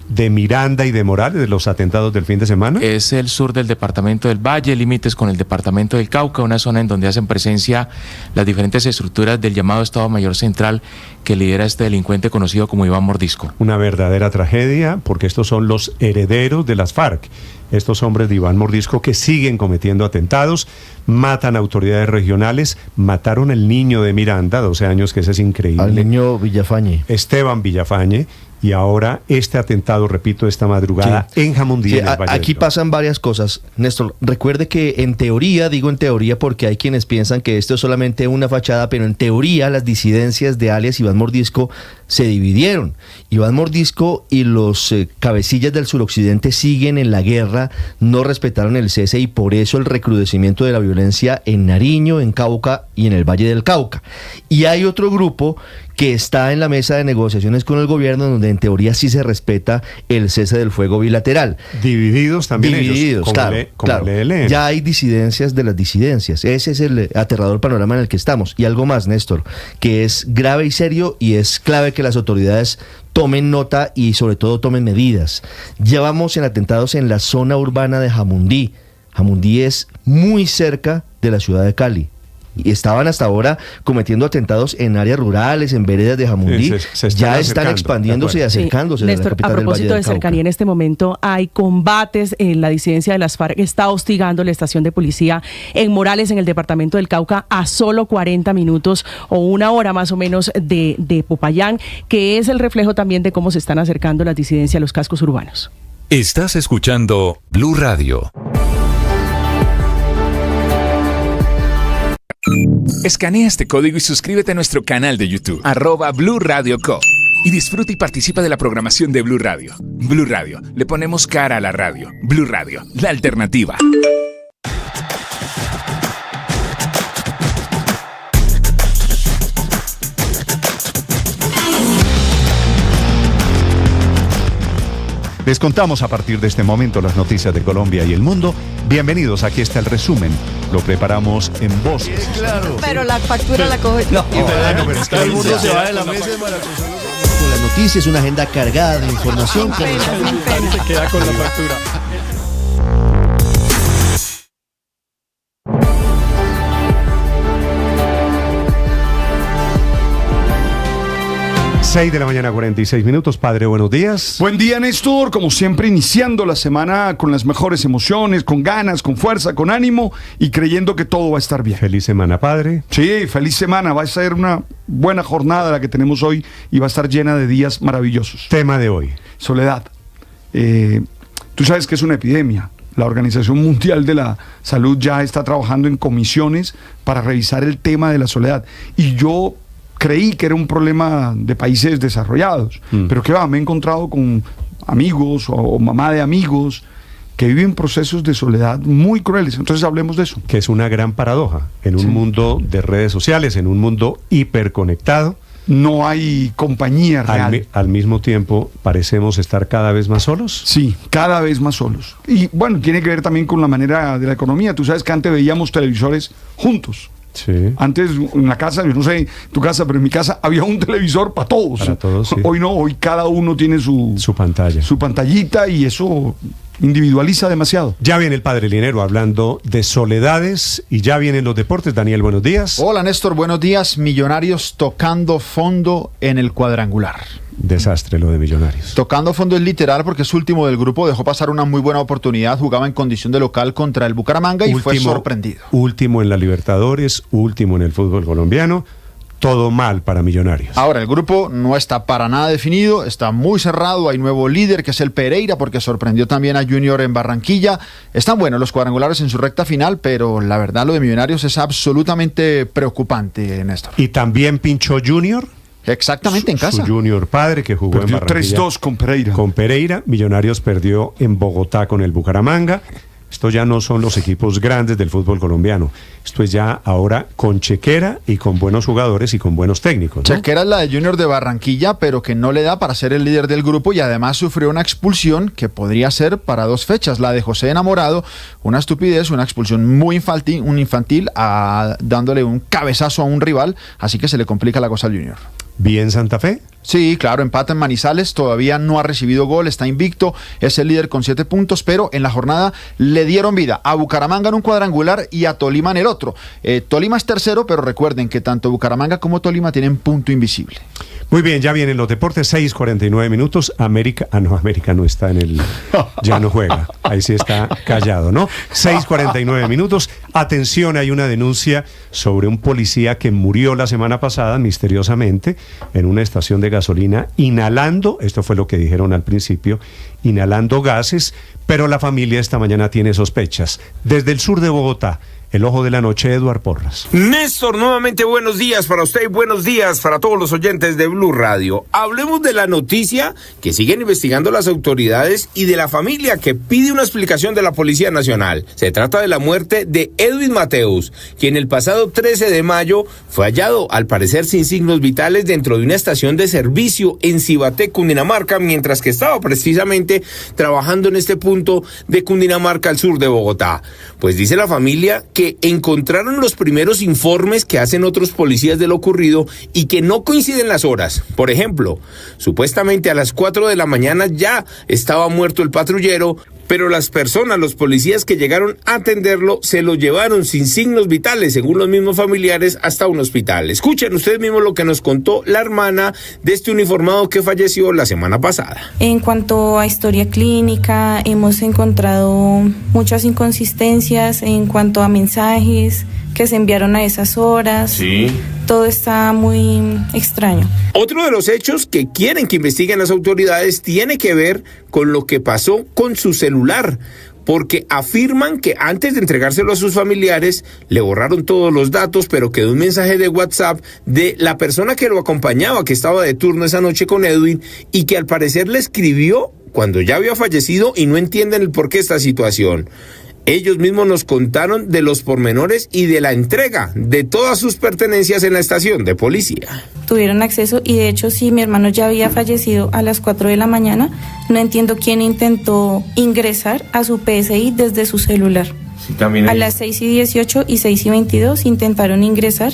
de Miranda y de Morales, de los atentados del fin de semana? Es el sur del departamento del Valle, límites con el departamento del Cauca, una zona en donde hacen presencia las diferentes estructuras del llamado Estado Mayor Central que lidera este delincuente conocido como Iván Mordisco. Una verdadera tragedia, porque estos son los herederos de las FARC. Estos hombres de Iván Mordisco que siguen cometiendo atentados, matan autoridades regionales, mataron al niño de Miranda, 12 años, que ese es increíble. Al niño Villafañe. Esteban Villafañe. Y ahora este atentado, repito, esta madrugada en Jamundí. Sí, en el Valle aquí pasan varias cosas. Néstor, recuerde que en teoría, digo en teoría porque hay quienes piensan que esto es solamente una fachada, pero en teoría las disidencias de alias Iván Mordisco se dividieron. Iván Mordisco y los cabecillas del suroccidente siguen en la guerra, no respetaron el cese y por eso el recrudecimiento de la violencia en Nariño, en Cauca y en el Valle del Cauca. Y hay otro grupo que está en la mesa de negociaciones con el gobierno, donde en teoría sí se respeta el cese del fuego bilateral. Divididos también. Divididos, ellos, claro. Ya hay disidencias de las disidencias. Ese es el aterrador panorama en el que estamos. Y algo más, Néstor, que es grave y serio, y es clave que las autoridades tomen nota y sobre todo tomen medidas. Ya vamos en atentados en la zona urbana de Jamundí. Jamundí es muy cerca de la ciudad de Cali. Y estaban hasta ahora cometiendo atentados en áreas rurales, en veredas de Jamundí. Ya están expandiéndose y acercándose. Sí, Néstor, a propósito de cercanía, en este momento hay combates. La disidencia de las FARC está hostigando la estación de policía en Morales, en el departamento del Cauca, a solo 40 minutos o una hora más o menos de Popayán, que es el reflejo también de cómo se están acercando las disidencias a los cascos urbanos. Estás escuchando Blue Radio. Escanea este código y suscríbete a nuestro canal de YouTube, @Blue Radio Co. Y disfruta y participa de la programación de Blue Radio. Blue Radio, le ponemos cara a la radio. Blue Radio, la alternativa. Les contamos a partir de este momento las noticias de Colombia y el mundo. Bienvenidos, aquí está el resumen. Lo preparamos en voz. Claro. Pero la factura la coge. No, pero todo el mundo se va de la mesa. Con las noticias, una agenda cargada de información. Se queda con la factura. 6 de la mañana, 46 minutos. Padre, buenos días. Buen día, Néstor. Como siempre, iniciando la semana con las mejores emociones, con ganas, con fuerza, con ánimo y creyendo que todo va a estar bien. Feliz semana, Padre. Sí, feliz semana. Va a ser una buena jornada la que tenemos hoy y va a estar llena de días maravillosos. Tema de hoy. Soledad. Tú sabes que es una epidemia. La Organización Mundial de la Salud ya está trabajando en comisiones para revisar el tema de la soledad. Y yo creí que era un problema de países desarrollados, pero que va, me he encontrado con amigos o mamá de amigos que viven procesos de soledad muy crueles. Entonces hablemos de eso. Que es una gran paradoja. En un mundo de redes sociales, en un mundo hiperconectado, no hay compañía real. Al mismo tiempo, ¿parecemos estar cada vez más solos? Sí, cada vez más solos. Y bueno, tiene que ver también con la manera de la economía. Tú sabes que antes veíamos televisores juntos. Sí. Antes en la casa, yo no sé tu casa, pero en mi casa había un televisor para todos. Para todos, sí. Hoy no, hoy cada uno tiene su pantalla, su pantallita, y eso individualiza demasiado. Ya viene el Padre Linero hablando de soledades y ya vienen los deportes. Daniel, buenos días. Hola, Néstor, buenos días. Millonarios tocando fondo en el cuadrangular. Desastre lo de Millonarios. Tocando fondo es literal porque es último del grupo, dejó pasar una muy buena oportunidad, jugaba en condición de local contra el Bucaramanga y fue sorprendido. Último en la Libertadores, último en el fútbol colombiano. Todo mal para Millonarios. Ahora, el grupo no está para nada definido, está muy cerrado, hay nuevo líder que es el Pereira, porque sorprendió también a Junior en Barranquilla. Están buenos los cuadrangulares en su recta final, pero la verdad lo de Millonarios es absolutamente preocupante, Néstor. ¿Y también pinchó Junior? Exactamente, en casa. Su Junior padre que jugó perdió en Barranquilla. 3-2 con Pereira. Con Pereira, Millonarios perdió en Bogotá con el Bucaramanga. Esto ya no son los equipos grandes del fútbol colombiano. Esto es ya ahora con chequera y con buenos jugadores y con buenos técnicos, ¿no? Chequera es la de Junior de Barranquilla, pero que no le da para ser el líder del grupo y además sufrió una expulsión que podría ser para 2 fechas. La de José Enamorado, una estupidez, una expulsión muy infantil, dándole un cabezazo a un rival, así que se le complica la cosa al Junior. ¿Bien Santa Fe? Sí, claro, empata en Manizales, todavía no ha recibido gol, está invicto, es el líder con 7 puntos, pero en la jornada le dieron vida a Bucaramanga en un cuadrangular y a Tolima en el otro. Tolima es tercero, pero recuerden que tanto Bucaramanga como Tolima tienen punto invisible. Muy bien, ya vienen los deportes, 6:49 minutos. América no está en el... Ya no juega, ahí sí está callado, ¿no? 6:49 minutos. Atención, hay una denuncia sobre un policía que murió la semana pasada misteriosamente en una estación de gasolina inhalando, esto fue lo que dijeron al principio, inhalando gases, pero la familia esta mañana tiene sospechas. Desde el sur de Bogotá, el ojo de la noche, Eduard Porras. Néstor, nuevamente buenos días para usted y buenos días para todos los oyentes de Blue Radio. Hablemos de la noticia que siguen investigando las autoridades y de la familia que pide una explicación de la Policía Nacional. Se trata de la muerte de Edwin Mateus, quien el pasado 13 de mayo fue hallado, al parecer sin signos vitales, dentro de una estación de servicio en Cibaté, Cundinamarca, mientras que estaba precisamente trabajando en este punto de Cundinamarca, al sur de Bogotá. Pues dice la familia que encontraron los primeros informes que hacen otros policías de lo ocurrido y que no coinciden las horas. Por ejemplo, supuestamente a las 4 de la mañana ya estaba muerto el patrullero, pero los policías que llegaron a atenderlo, se lo llevaron sin signos vitales, según los mismos familiares, hasta un hospital. Escuchen ustedes mismos lo que nos contó la hermana de este uniformado que falleció la semana pasada. En cuanto a historia clínica, hemos encontrado muchas inconsistencias en cuanto a mensajes que se enviaron a esas horas. Sí. Todo está muy extraño. Otro de los hechos que quieren que investiguen las autoridades tiene que ver con lo que pasó con su celular, porque afirman que antes de entregárselo a sus familiares le borraron todos los datos, pero quedó un mensaje de WhatsApp de la persona que lo acompañaba, que estaba de turno esa noche con Edwin, y que al parecer le escribió cuando ya había fallecido y no entienden el porqué de esta situación. Ellos mismos nos contaron de los pormenores y de la entrega de todas sus pertenencias en la estación de policía. Tuvieron acceso y de hecho si mi hermano ya había fallecido a las 4 de la mañana, no entiendo quién intentó ingresar a su PSI desde su celular. Sí, también a las 6:18 y 6:22 intentaron ingresar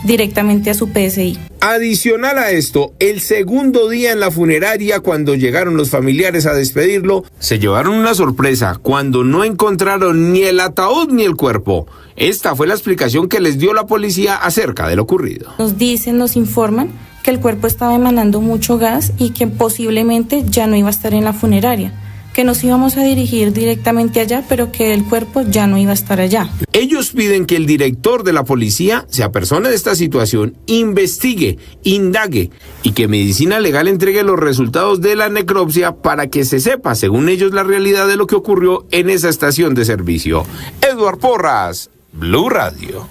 directamente a su PSI. Adicional a esto, el segundo día en la funeraria, cuando llegaron los familiares a despedirlo, se llevaron una sorpresa cuando no encontraron ni el ataúd ni el cuerpo. Esta fue la explicación que les dio la policía acerca de lo ocurrido. Nos informan que el cuerpo estaba emanando mucho gas y que posiblemente ya no iba a estar en la funeraria, que nos íbamos a dirigir directamente allá, pero que el cuerpo ya no iba a estar allá. Ellos piden que el director de la policía se apersone de esta situación, investigue, indague y que Medicina Legal entregue los resultados de la necropsia para que se sepa, según ellos, la realidad de lo que ocurrió en esa estación de servicio. Eduard Porras, Blue Radio.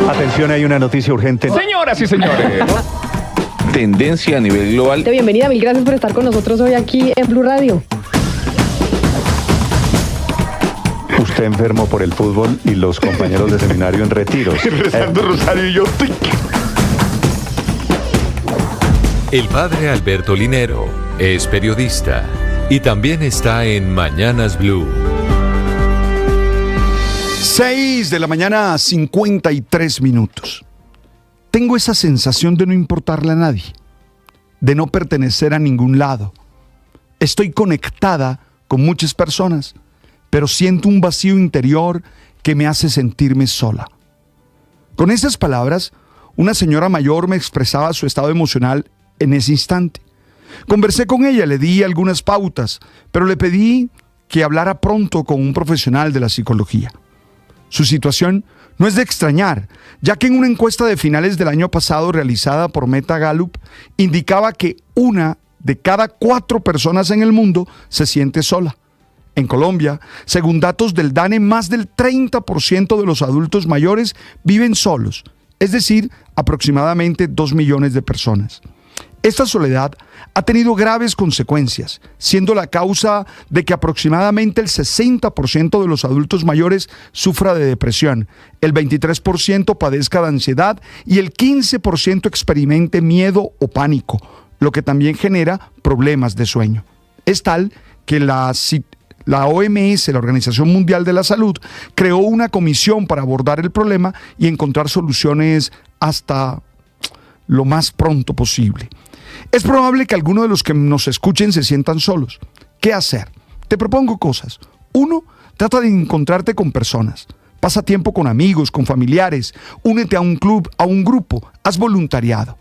Atención, hay una noticia urgente. Señoras y señores. Tendencia a nivel global. Bienvenida, mil gracias por estar con nosotros hoy aquí en Blue Radio. Usted enfermo por el fútbol y los compañeros de seminario en retiros. Rezando Rosario y yo. El padre Alberto Linero es periodista y también está en Mañanas Blue. 6 de la mañana, 53 minutos. Tengo esa sensación de no importarle a nadie, de no pertenecer a ningún lado. Estoy conectada con muchas personas, pero siento un vacío interior que me hace sentirme sola. Con esas palabras, una señora mayor me expresaba su estado emocional en ese instante. Conversé con ella, le di algunas pautas, pero le pedí que hablara pronto con un profesional de la psicología. Su situación no es de extrañar, ya que en una encuesta de finales del año pasado realizada por Meta Gallup indicaba que 1 de cada 4 personas en el mundo se siente sola. En Colombia, según datos del DANE, más del 30% de los adultos mayores viven solos, es decir, aproximadamente 2 millones de personas. Esta soledad ha tenido graves consecuencias, siendo la causa de que aproximadamente el 60% de los adultos mayores sufra de depresión, el 23% padezca de ansiedad y el 15% experimente miedo o pánico, lo que también genera problemas de sueño. Es tal que la la OMS, la Organización Mundial de la Salud, creó una comisión para abordar el problema y encontrar soluciones hasta lo más pronto posible. Es probable que algunos de los que nos escuchen se sientan solos. ¿Qué hacer? Te propongo cosas. 1, trata de encontrarte con personas. Pasa tiempo con amigos, con familiares. Únete a un club, a un grupo. Haz voluntariado.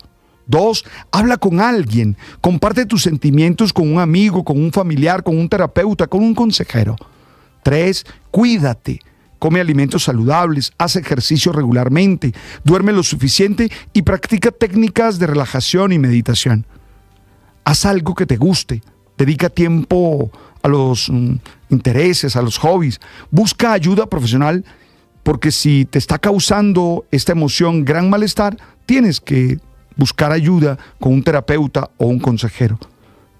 2, habla con alguien. Comparte tus sentimientos con un amigo, con un familiar, con un terapeuta, con un consejero. 3, cuídate. Come alimentos saludables, haz ejercicio regularmente, duerme lo suficiente y practica técnicas de relajación y meditación. Haz algo que te guste, dedica tiempo a los intereses, a los hobbies. Busca ayuda profesional porque si te está causando esta emoción gran malestar, tienes que buscar ayuda con un terapeuta o un consejero.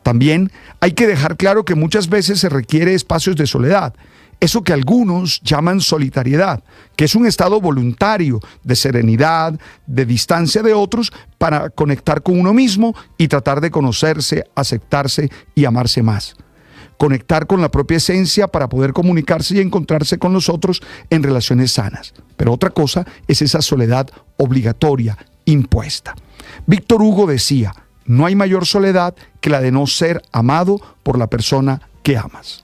También hay que dejar claro que muchas veces se requiere espacios de soledad. Eso que algunos llaman solitariedad, que es un estado voluntario de serenidad, de distancia de otros para conectar con uno mismo y tratar de conocerse, aceptarse y amarse más. Conectar con la propia esencia para poder comunicarse y encontrarse con los otros en relaciones sanas. Pero otra cosa es esa soledad obligatoria, impuesta. Víctor Hugo decía, no hay mayor soledad que la de no ser amado por la persona que amas.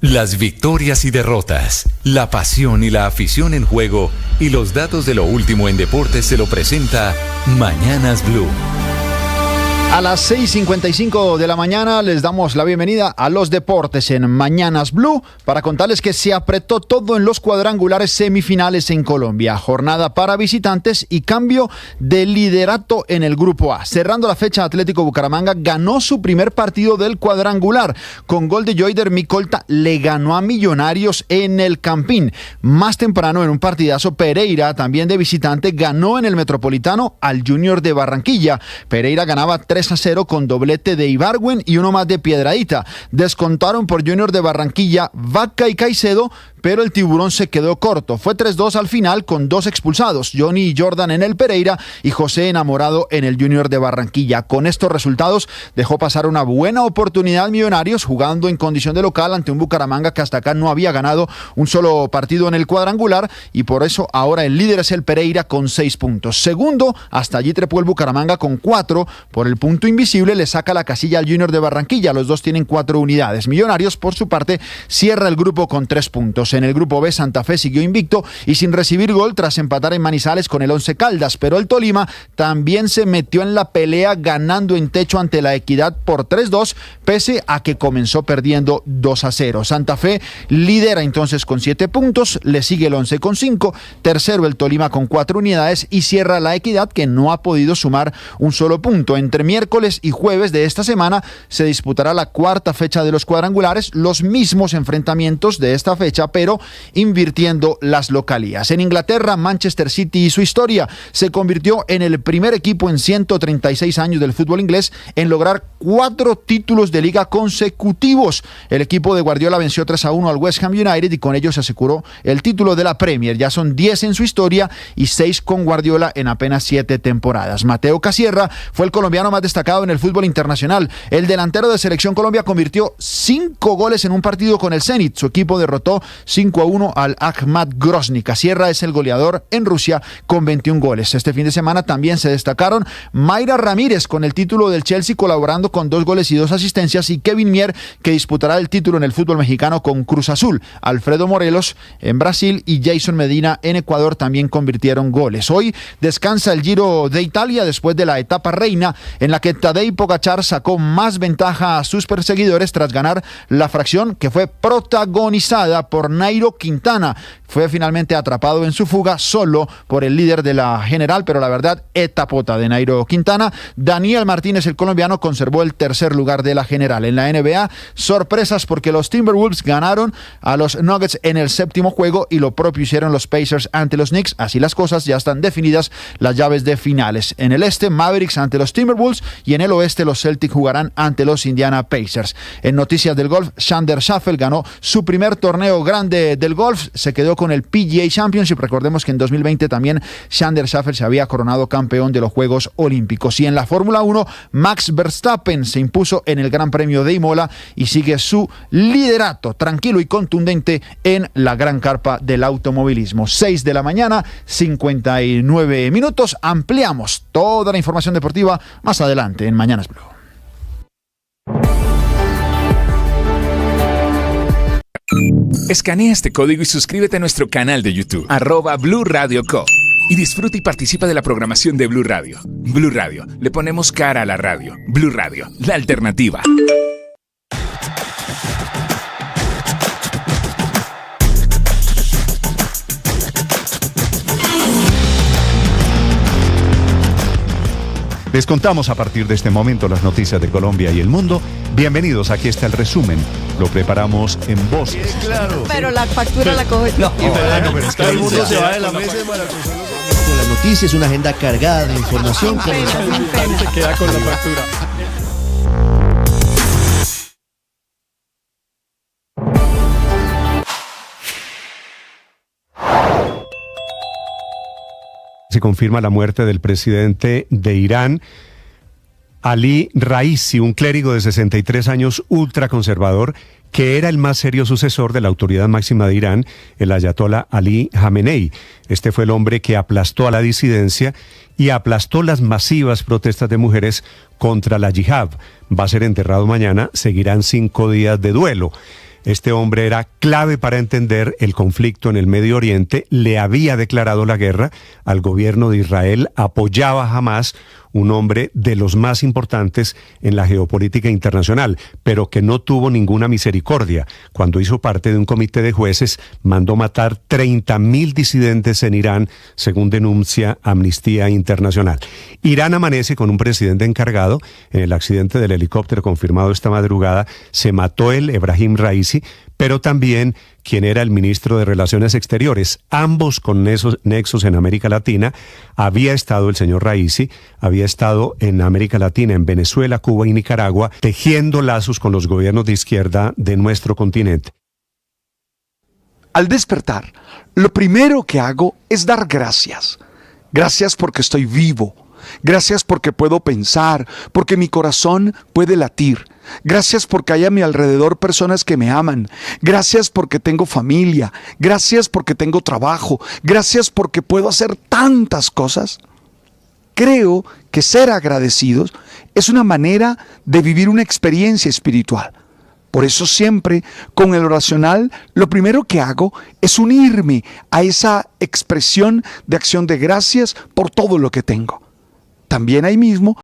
Las victorias y derrotas, la pasión y la afición en juego y los datos de lo último en deportes se lo presenta Mañanas Blue. A las 6:55 de la mañana les damos la bienvenida a los deportes en Mañanas Blue para contarles que se apretó todo en los cuadrangulares semifinales en Colombia. Jornada para visitantes y cambio de liderato en el Grupo A. Cerrando la fecha, Atlético Bucaramanga ganó su primer partido del cuadrangular. Con gol de Joyder Micolta le ganó a Millonarios en el Campín. Más temprano en un partidazo, Pereira, también de visitante, ganó en el Metropolitano al Junior de Barranquilla. Pereira ganaba 3-0 con doblete de Ibargüen y uno más de Piedradita. Descontaron por Junior de Barranquilla Vaca y Caicedo, pero el Tiburón se quedó corto. Fue 3-2 al final con 2 expulsados, Johnny y Jordan en el Pereira y José Enamorado en el Junior de Barranquilla. Con estos resultados dejó pasar una buena oportunidad Millonarios jugando en condición de local ante un Bucaramanga que hasta acá no había ganado un solo partido en el cuadrangular y por eso ahora el líder es el Pereira con 6 puntos. Segundo, hasta allí trepó el Bucaramanga con 4. Por el punto invisible le saca la casilla al Junior de Barranquilla. Los dos tienen 4 unidades. Millonarios, por su parte, cierra el grupo con 3 puntos. En el grupo B, Santa Fe siguió invicto y sin recibir gol tras empatar en Manizales con el Once Caldas, pero el Tolima también se metió en la pelea ganando en techo ante la Equidad por 3-2, pese a que comenzó perdiendo 2-0. Santa Fe lidera entonces con 7 puntos, le sigue el Once con 5, tercero el Tolima con 4 unidades y cierra la Equidad que no ha podido sumar un solo punto. Entre miércoles y jueves de esta semana se disputará la cuarta fecha de los cuadrangulares, los mismos enfrentamientos de esta fecha, pero invirtiendo las localías. En Inglaterra, Manchester City y su historia se convirtió en el primer equipo en 136 años del fútbol inglés en lograr 4 títulos de liga consecutivos. El equipo de Guardiola venció 3-1 al West Ham United y con ello se aseguró el título de la Premier. Ya son 10 en su historia y 6 con Guardiola en apenas 7 temporadas. Mateo Casierra fue el colombiano más destacado en el fútbol internacional. El delantero de Selección Colombia convirtió 5 goles en un partido con el Zenit. Su equipo derrotó 5-1 al Akhmat Grozny. Casierra es el goleador en Rusia con 21 goles. Este fin de semana también se destacaron Mayra Ramírez con el título del Chelsea colaborando con 2 goles y 2 asistencias y Kevin Mier que disputará el título en el fútbol mexicano con Cruz Azul. Alfredo Morelos en Brasil y Jason Medina en Ecuador también convirtieron goles. Hoy descansa el Giro de Italia después de la etapa reina en la que Tadej Pogačar sacó más ventaja a sus perseguidores tras ganar la fracción que fue protagonizada por Nairo Quintana. Fue finalmente atrapado en su fuga solo por el líder de la general, pero la verdad, etapota de Nairo Quintana. Daniel Martínez, el colombiano, conservó el tercer lugar de la general. En la NBA, sorpresas porque los Timberwolves ganaron a los Nuggets en el 7º juego y lo propio hicieron los Pacers ante los Knicks. Así las cosas, ya están definidas las llaves de finales. En el este, Mavericks ante los Timberwolves y en el oeste, los Celtics jugarán ante los Indiana Pacers. En noticias del golf, Xander Schauffele ganó su primer torneo grande del golf, se quedó con con el PGA Championship. Recordemos que en 2020 también Xander Schauffele se había coronado campeón de los Juegos Olímpicos. Y en la Fórmula 1, Max Verstappen se impuso en el Gran Premio de Imola y sigue su liderato tranquilo y contundente en la gran carpa del automovilismo. 6 de la mañana, 59 minutos. Ampliamos toda la información deportiva más adelante en Mañanas Blue. Escanea este código y suscríbete a nuestro canal de YouTube, @Blue Radio Co. Y disfruta y participa de la programación de Blue Radio. Blue Radio, le ponemos cara a la radio. Blue Radio, la alternativa. Les contamos a partir de este momento las noticias de Colombia y el mundo. Bienvenidos, aquí está el resumen. Lo preparamos en voces. Claro. Pero la factura la coge. No, pero es que todo el mundo se va de la mesa y con las noticias, una agenda cargada de información. Se queda con la factura. Se confirma la muerte del presidente de Irán, Ali Raisi, un clérigo de 63 años ultraconservador, que era el más serio sucesor de la autoridad máxima de Irán, el ayatolá Ali Jamenei. Este fue el hombre que aplastó a la disidencia y aplastó las masivas protestas de mujeres contra la yihad. Va a ser enterrado mañana, seguirán 5 días de duelo. Este hombre era clave para entender el conflicto en el Medio Oriente, le había declarado la guerra al gobierno de Israel, apoyaba a Hamás, un hombre de los más importantes en la geopolítica internacional, pero que no tuvo ninguna misericordia. Cuando hizo parte de un comité de jueces, mandó matar 30.000 disidentes en Irán, según denuncia Amnistía Internacional. Irán amanece con un presidente encargado. En el accidente del helicóptero confirmado esta madrugada, se mató Ebrahim Raisi, pero también quien era el ministro de Relaciones Exteriores, ambos con nexos en América Latina. Había estado el señor Raisi, había estado en América Latina, en Venezuela, Cuba y Nicaragua, tejiendo lazos con los gobiernos de izquierda de nuestro continente. Al despertar, lo primero que hago es dar gracias. Gracias porque estoy vivo. Gracias porque puedo pensar, porque mi corazón puede latir. Gracias porque hay a mi alrededor personas que me aman. Gracias porque tengo familia. Gracias porque tengo trabajo. Gracias porque puedo hacer tantas cosas. Creo que ser agradecidos es una manera de vivir una experiencia espiritual. Por eso siempre, con el oracional, lo primero que hago es unirme a esa expresión de acción de gracias por todo lo que tengo. También ahí mismo